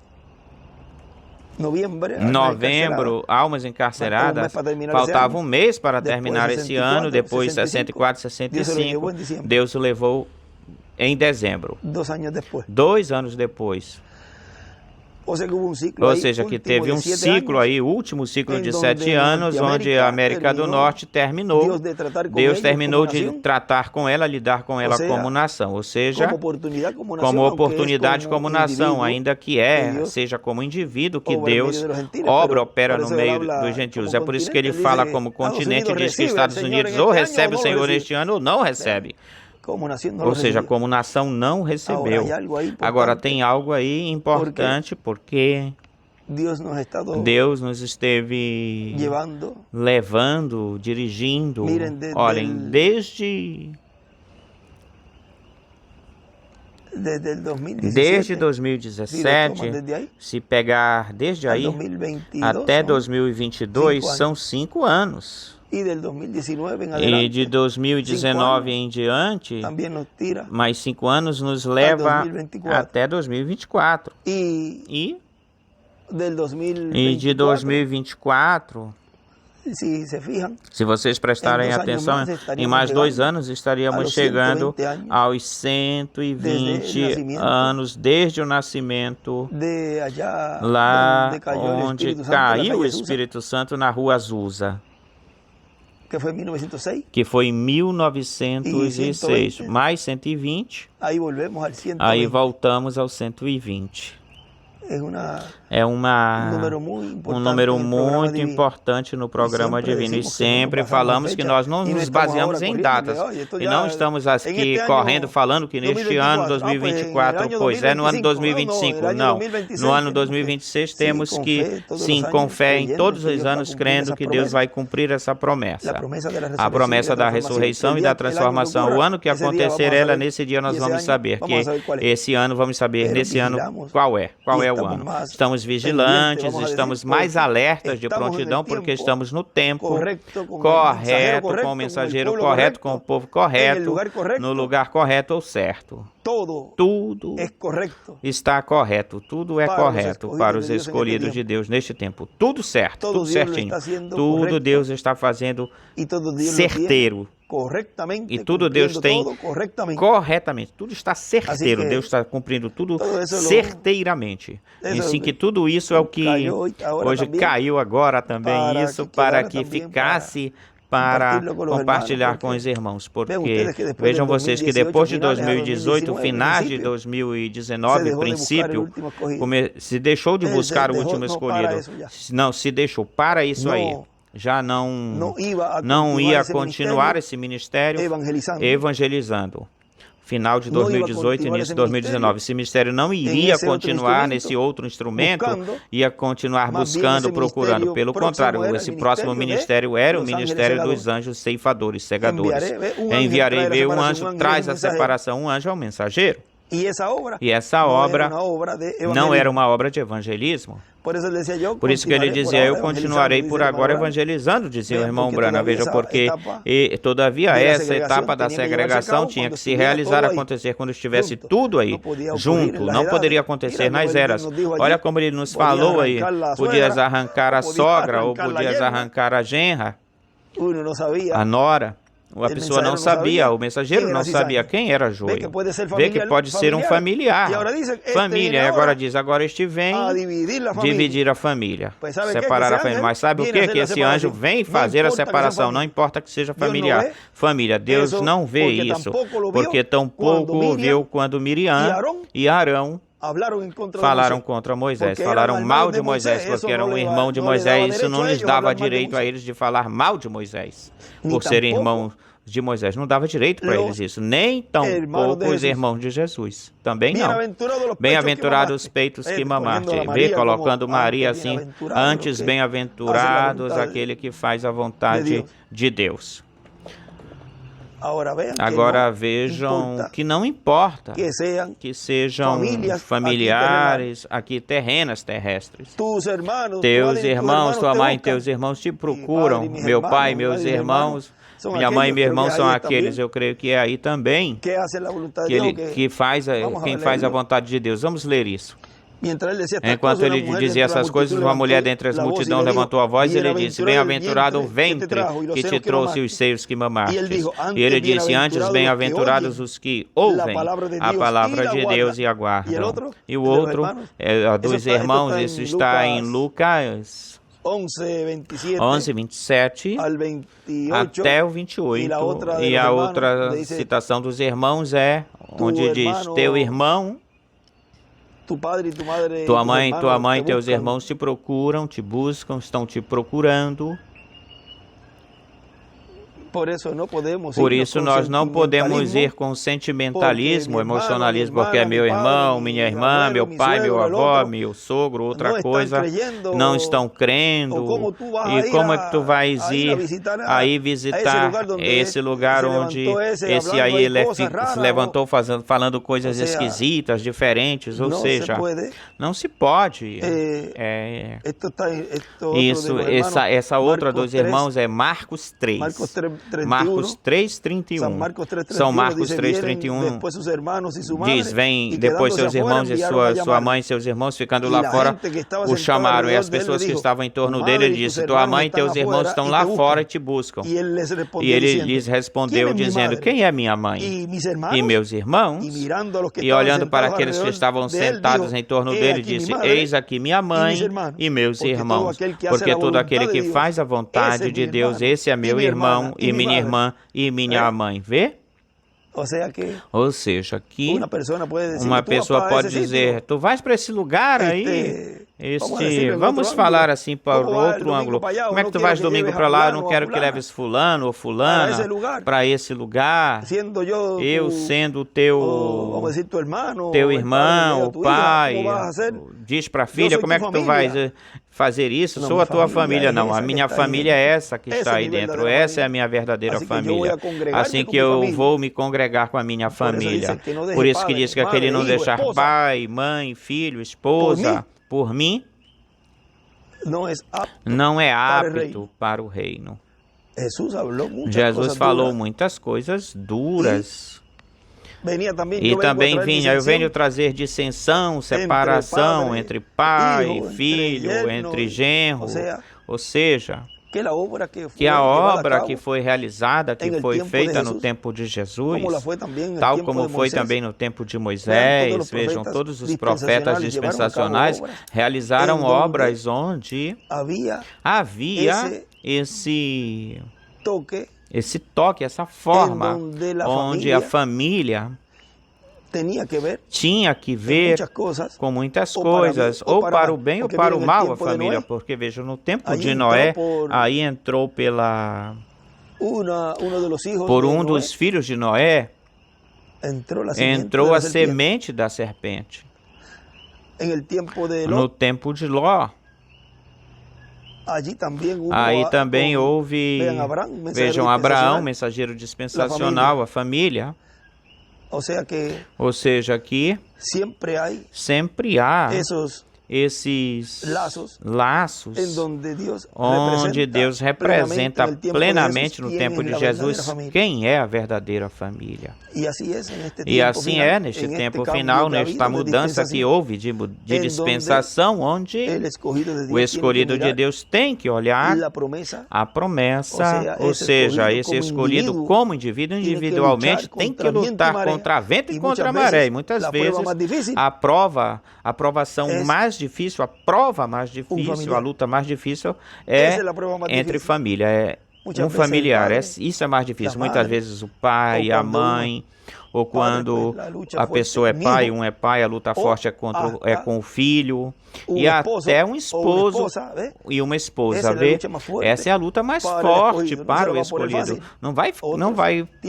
novembro, almas encarceradas, faltava um mês para terminar esse ano. Depois 64, 65, Deus o levou em dezembro, 2 anos depois. Ou seja, que teve um ciclo aí, o último ciclo de 7 anos, onde a América do Norte terminou. Deus terminou de tratar com ela, lidar com ela como nação, ou seja, como oportunidade como nação, ainda que seja como indivíduo que Deus opera no meio dos gentios. É por isso que ele fala como continente, diz que Estados Unidos ou recebe o Senhor neste ano ou não recebe. Ou seja, como nação não recebeu. Agora tem algo aí importante, porque Deus nos esteve levando, dirigindo. Olhem, desde 2017, se pegar desde aí até 2022, são 5 anos. E de 2019 em diante, mais 5 anos nos leva até 2024. E de 2024, se vocês prestarem atenção, em mais 2 anos estaríamos chegando aos 120 anos desde o nascimento, lá onde caiu o Espírito Santo na rua Azusa, que foi em 1906, mais 120, aí voltamos ao 120. É um número muito importante no programa divino, e sempre falamos que nós não nos baseamos em datas, e não estamos aqui correndo falando que neste ano 2024, pois é no ano 2025, não, no ano 2026 temos que, sim, com fé em todos os anos, crendo que Deus vai cumprir essa promessa, a promessa da ressurreição e da transformação. O ano que acontecer ela, nesse dia nós vamos saber que esse ano, vamos saber nesse ano qual é o ano. Estamos vigilantes, estamos mais alertas de prontidão, porque estamos no tempo correto, com o mensageiro correto, com o povo correto, no lugar correto ou certo. Tudo está correto, tudo é correto para os escolhidos de Deus neste tempo. Tudo certo, tudo certinho. Tudo Deus está fazendo certeiro. E tudo Deus tem corretamente. Tudo está certeiro. Deus está cumprindo tudo certeiramente. E sim que tudo isso é o que hoje caiu agora também, isso para que ficasse para compartilhar com os irmãos, porque vejam vocês que depois de 2018, finais de 2019, princípio, se deixou de buscar o último escolhido. Não, se deixou para isso aí. Já não ia continuar esse ministério evangelizando. Final de 2018 e início de 2019. Esse ministério não iria continuar nesse outro instrumento, ia continuar buscando, procurando. Pelo contrário, esse próximo ministério era o ministério dos anjos ceifadores, segadores. Enviarei ver um anjo, traz a separação, um anjo é um mensageiro. E essa obra não era uma obra de evangelismo. Por isso que ele dizia, eu continuarei por agora evangelizando, dizia o irmão Branham. Veja, porque todavia essa etapa da segregação tinha que se realizar, acontecer quando estivesse tudo aí, junto. Não poderia acontecer nas eras. Olha como ele nos falou aí, podias arrancar a sogra ou podias arrancar a genra, a nora. A pessoa não sabia, o mensageiro não sabia quem era joio. Vê que pode ser um familiar. Família, e agora diz, agora este vem dividir a família, separar a família. Mas sabe o que? Que esse anjo vem fazer a separação, não importa que seja familiar. Família, Deus não vê isso, porque tampouco viu quando Miriam e Arão falaram contra Moisés, falaram mal de Moisés, porque era um irmão de Moisés, isso não lhes dava direito a eles de falar mal de Moisés, por serem irmãos de Moisés. Não dava direito para eles isso, nem tampouco os irmãos de Jesus, também não. Bem-aventurados os peitos que mamaste, vê colocando Maria assim, antes bem-aventurados aquele que faz a vontade de Deus. Agora vejam que não importa que sejam familiares aqui terrestres. Teus irmãos, tua mãe e teus irmãos te procuram. Meu pai, meus irmãos, minha mãe e meu irmão são aqueles, eu creio que é aí também, quem faz a vontade de Deus. Vamos ler isso. Enquanto ele dizia essas coisas, uma mulher dentre as multidões levantou a voz e ele disse, bem-aventurado o ventre que te trouxe os seios que mamastes. E ele disse, antes bem-aventurados os que ouvem a palavra de Deus e aguardam. E o outro, a dos irmãos, isso está em Lucas 11, 27 até o 28. E a outra citação dos irmãos é onde diz, teu irmão, tua mãe e teus irmãos te procuram, te buscam, estão te procurando. Por isso nós não podemos ir com sentimentalismo, emocionalismo, porque é meu irmão, minha irmã, meu pai, meu avô, meu sogro, outra coisa, não estão crendo. E como é que tu vais ir aí visitar esse lugar onde esse aí se levantou falando coisas esquisitas, diferentes, ou seja, não se pode. Essa outra dos irmãos é Marcos 3. Marcos 3:31. São Marcos 3:31. Diz, vem depois seus irmãos e sua mãe e seus irmãos ficando lá fora o chamaram. E as pessoas que estavam em torno dele, ele disse, tua mãe e teus irmãos estão lá fora e te buscam. E ele lhes respondeu dizendo, quem é minha mãe e meus irmãos? E olhando para aqueles que estavam sentados em torno dele, disse, eis aqui minha mãe e meus irmãos. Porque todo aquele que faz a vontade de Deus, esse é meu irmão e minha irmã e minha mãe. Vê? Ou seja, aqui uma pessoa pode dizer, tu vais para esse lugar aí, Vamos falar assim para o outro ângulo. Como é que tu vais domingo para lá? Eu não quero que leves fulano ou fulana para esse lugar. Eu sendo teu irmão, o pai, diz para a filha, como é que tu vais fazer isso? Sou a tua família. Não, a minha família é essa que está aí dentro. Essa é a minha verdadeira família. Assim que eu vou me congregar com a minha família. Por isso que diz que aquele não deixar pai, mãe, filho, esposa, por mim, não é apto para o reino. Jesus falou muitas coisas duras. E também eu venho trazer dissensão, separação entre pai e filho, entre genro, ou seja, que a obra que foi realizada, que foi feita no tempo de Jesus, tal como foi também no tempo de Moisés, vejam, todos os profetas dispensacionais realizaram obras onde havia esse toque, essa forma, onde a família tinha que ver com muitas coisas, ou para o bem ou para o mal a família, porque veja, no tempo de Noé, aí entrou por um dos filhos de Noé, entrou a semente da serpente. No tempo de Ló, aí também houve, vejam, Abraão, mensageiro dispensacional, a família. Ou seja, que sempre há esses laços onde Deus representa plenamente no tempo de Jesus quem é a verdadeira família. E assim é neste tempo final, nesta mudança que houve de dispensação, onde o escolhido de Deus tem que olhar a promessa, ou seja, esse escolhido como indivíduo, individualmente, tem que lutar contra a vento e contra a maré. E muitas vezes a provação mais difícil, a prova mais difícil, a luta mais difícil é entre família, é um familiar. Isso é mais difícil. Muitas vezes o pai, a mãe, ou quando a pessoa é pai, um é pai, a luta forte é com o filho, e até um esposo e uma esposa, vê? Essa é a luta mais forte para o escolhido. Não vai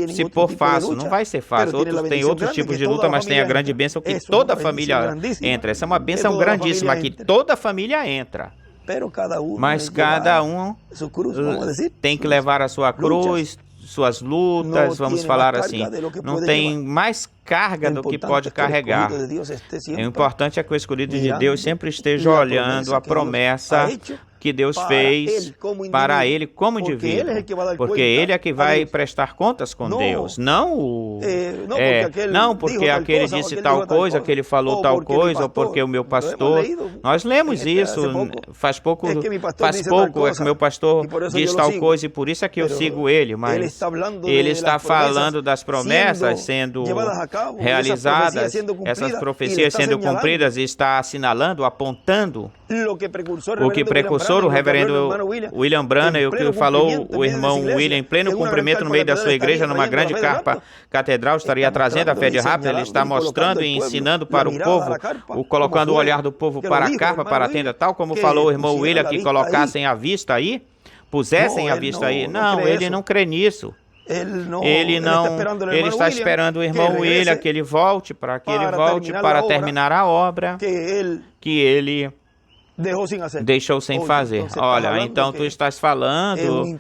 se pôr fácil, não vai ser fácil. Tem outros tipos de luta, mas tem a grande bênção que toda a família entra. Essa é uma bênção grandíssima que toda a família entra. Mas cada um tem que levar a sua cruz, suas lutas, vamos falar assim, não tem mais carga do que pode carregar. O importante é que o escolhido de Deus sempre esteja olhando a promessa que Deus fez para ele como indivíduo, porque ele é que vai prestar contas com Deus, não porque aquele disse tal coisa, que ele falou tal coisa, ou porque o meu pastor. Nós lemos isso, faz pouco é que o meu pastor diz tal coisa e por isso é que eu sigo ele, mas ele está falando das promessas sendo realizadas, essas profecias sendo cumpridas, e está assinalando, apontando o que precursor, o reverendo William Branham, e o que falou o irmão William, em pleno cumprimento no meio da sua igreja, numa grande catedral, estaria trazendo a fé de rápido. Ele está mostrando e ensinando para o povo, colocando o olhar do povo para a carpa, para a tenda, tal como falou o irmão William, que colocassem a vista aí, pusessem a vista aí. Não, ele não crê nisso. Ele está esperando o irmão William que ele volte para terminar a obra que ele deixou sem fazer. Olha, então tu estás falando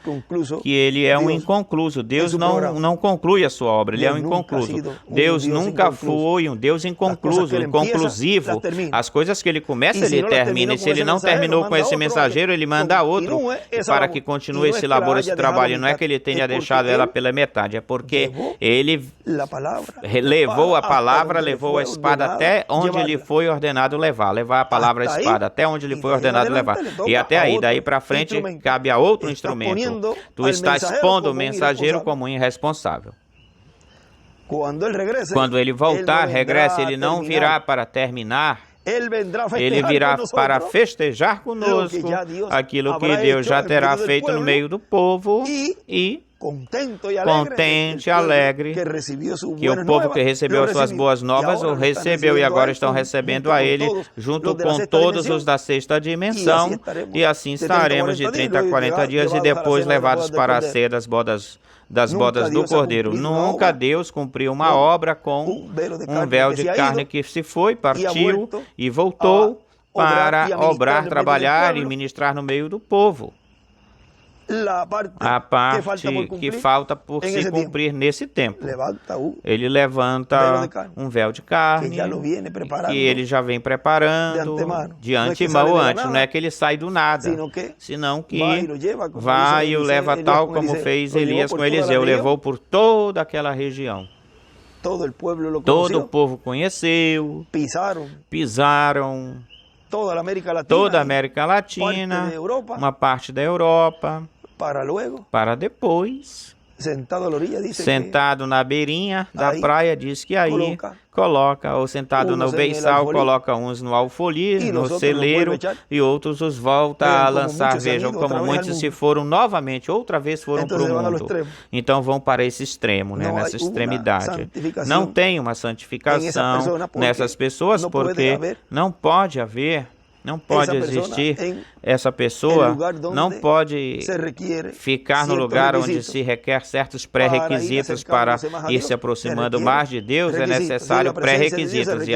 que ele é um inconcluso. Deus não conclui a sua obra, ele é um inconcluso. Deus nunca foi um Deus inconcluso, inconclusivo. As coisas que ele começa, ele termina. E se ele não terminou com esse mensageiro, ele manda outro para que continue esse labor, esse trabalho. Não é que ele tenha deixado ela pela metade, é porque ele levou a palavra, levou a espada até onde lhe foi ordenado levar a palavra, a espada, até onde ele foi ordenado levar. E até aí, daí para frente, cabe a outro instrumento. Tu estás pondo o mensageiro como irresponsável. Quando ele voltar, regresse, ele não virá para terminar, ele virá para festejar conosco aquilo que Deus já terá feito no meio do povo e contente e alegre, que o povo que recebeu suas boas novas o recebeu e agora estão recebendo a ele, junto com todos os da sexta dimensão, e assim estaremos de 30 a 40 dias e depois levados para a ceia das bodas do Cordeiro. Nunca Deus cumpriu uma obra com um véu de carne que se foi, partiu e voltou para obrar, trabalhar e ministrar no meio do povo. A parte que falta por se cumprir nesse tempo. Ele levanta um véu de carne que ele já vem preparando de antemão antes. Não é que ele sai do nada, senão que vai e o leva tal como fez Elias com Eliseu. Levou por toda aquela região. Todo o povo conheceu, pisaram toda a América Latina, uma parte da Europa, para depois, sentado na beirinha da praia, diz que aí coloca, ou sentado no beiçal, coloca uns no alfolí, no celeiro, e outros os volta a lançar. Vejam como muitos se foram novamente, outra vez foram para o mundo. Então vão para esse extremo, né, nessa extremidade. Não tem uma santificação nessas pessoas, porque não pode haver, não pode existir, essa pessoa não pode ficar no lugar onde se requer certos pré-requisitos para ir se aproximando mais de Deus. É necessário pré-requisitos, e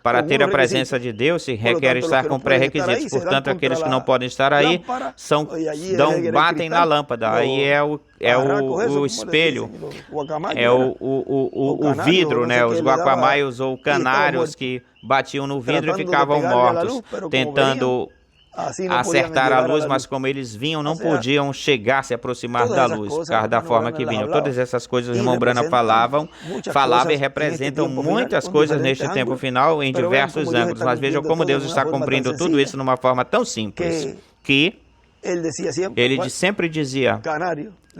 para ter a presença de Deus se requer estar com pré-requisitos. Portanto, aqueles que não podem estar aí batem na lâmpada. Aí é o espelho, é o vidro, né? Os guacamaios ou canários que batiam no vidro e ficavam mortos, tentando acertar a luz, mas como eles vinham, não podiam chegar, se aproximar da luz, por causa da forma que vinham. Todas essas coisas o irmão Branham falava e representam muitas coisas neste tempo final, em diversos ângulos. Mas vejam como Deus está cumprindo tudo isso numa forma tão simples, que ele sempre dizia,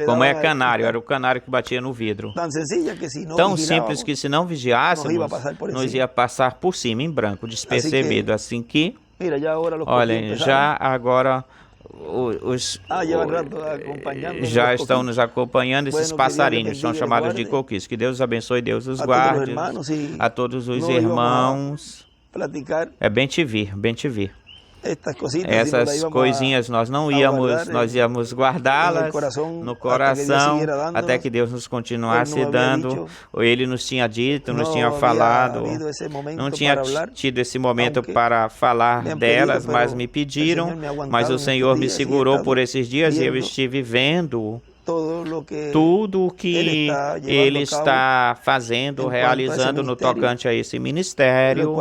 como é canário, era o canário que batia no vidro. Tão simples que se não vigiássemos, nos ia passar por cima, em branco, despercebido. Assim que, olhem, já agora já estão nos acompanhando esses passarinhos, são chamados de coquis. Que Deus os abençoe, Deus os guarde. A todos os irmãos, é bem te vir, bem te vir. Essas coisinhas nós íamos guardá-las no coração até que Deus nos continuasse dando. Ele nos tinha dito, nos tinha falado, não tinha tido esse momento para falar delas, mas me pediram, mas o Senhor me segurou por esses dias e eu estive vendo tudo o que Ele está fazendo, realizando no tocante a esse ministério,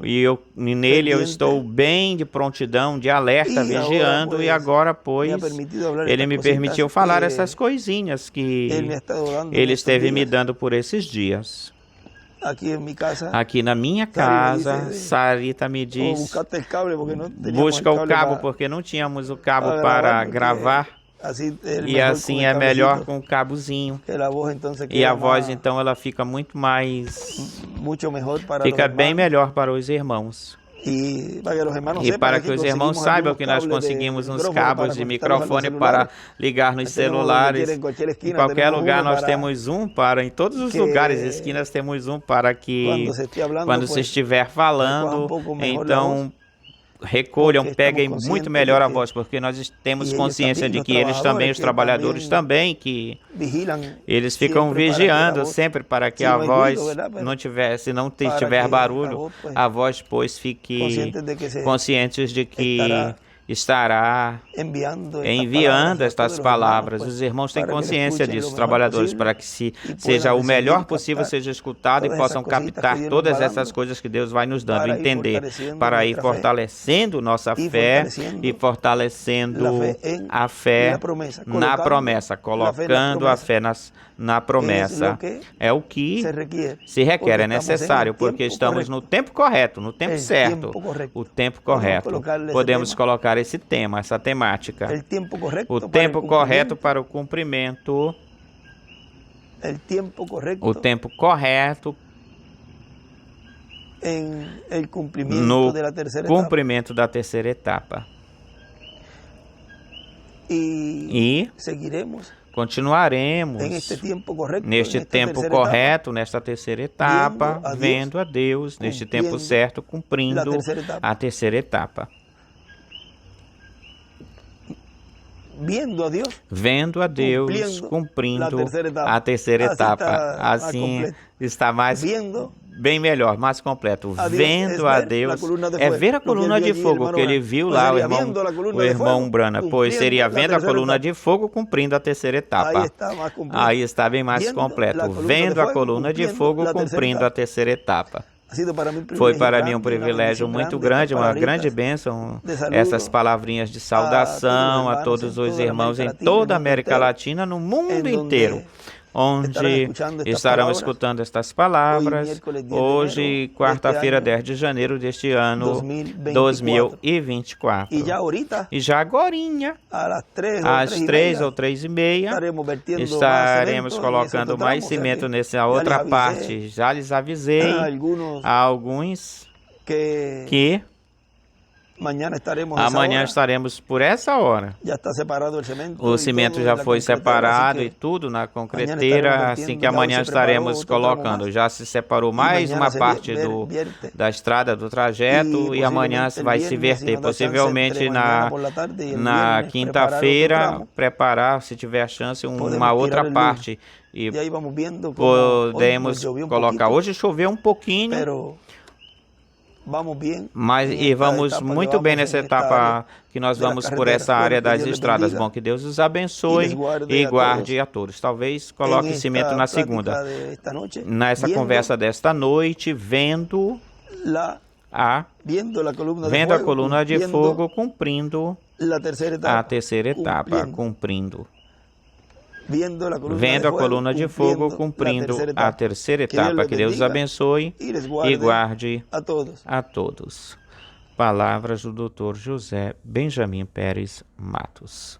e nele eu estou bem de prontidão, de alerta, vigiando, e agora, pois, Ele me permitiu falar essas coisinhas que Ele esteve me dando por esses dias. Aqui na minha casa, Sarita me diz, busca o cabo, porque não tínhamos o cabo para gravar. E assim é melhor com o cabozinho. E a voz então ela fica muito mais, fica bem melhor para os irmãos. E para que os irmãos saibam que nós conseguimos uns cabos de microfone para ligar nos celulares. Em qualquer lugar nós temos um para, em todos os lugares, esquinas temos um para que quando se estiver falando, então recolham, peguem muito melhor a voz, porque nós temos consciência de que eles também, os trabalhadores também, que eles ficam vigiando sempre para que a voz não tiver, se não tiver barulho, a voz, pois, fique conscientes de que estará enviando estas palavras. Os irmãos têm consciência disso, os trabalhadores, para que seja o melhor possível, seja escutado e possam captar todas essas coisas que Deus vai nos dando, entender, para ir fortalecendo nossa fé e fortalecendo a fé na promessa, colocando a fé na promessa. É o que se requer, é necessário, porque estamos no tempo correto, no tempo certo, o tempo correto. Podemos colocar esse tema, essa temática. O tempo correto para o cumprimento. O tempo correto no cumprimento da terceira etapa. E Continuaremos neste tempo correto, nesta terceira etapa, vendo a Deus, neste tempo certo, cumprindo a terceira etapa. Vendo a Deus, cumprindo a terceira etapa. Assim está mais bem melhor, mais completo. Vendo a Deus é ver a coluna de fogo que ele viu lá, o irmão Brana, pois seria vendo a coluna de fogo cumprindo a terceira etapa. Aí está bem mais completo. Vendo a coluna de fogo cumprindo a terceira etapa. Foi para mim um privilégio muito grande, uma grande bênção, essas palavrinhas de saudação a todos os irmãos em toda a América Latina, no mundo inteiro, onde estarão escutando estas palavras, hoje, quarta-feira, 10 de janeiro deste ano 2024. E já agorinha, às 3 ou 3:30, estaremos colocando mais cimento nessa outra parte. Já lhes avisei a alguns que amanhã estaremos por essa hora. O cimento já foi separado e tudo na concreteira, assim que amanhã estaremos colocando. Já se separou mais uma parte da estrada, do trajeto, e amanhã vai se verter. Possivelmente na quinta-feira, preparar, se tiver chance, uma outra parte. E podemos colocar. Hoje choveu um pouquinho. E vamos muito bem nessa etapa que nós vamos por essa área das estradas. Bom, que Deus os abençoe e guarde a todos. Talvez coloque cimento na segunda. Nessa conversa desta noite, vendo a coluna de fogo cumprindo a terceira etapa, cumprindo. Vendo a coluna de fogo cumprindo a terceira etapa. Que Deus os abençoe e guarde a todos. Palavras do Dr. José Benjamin Pérez Matos.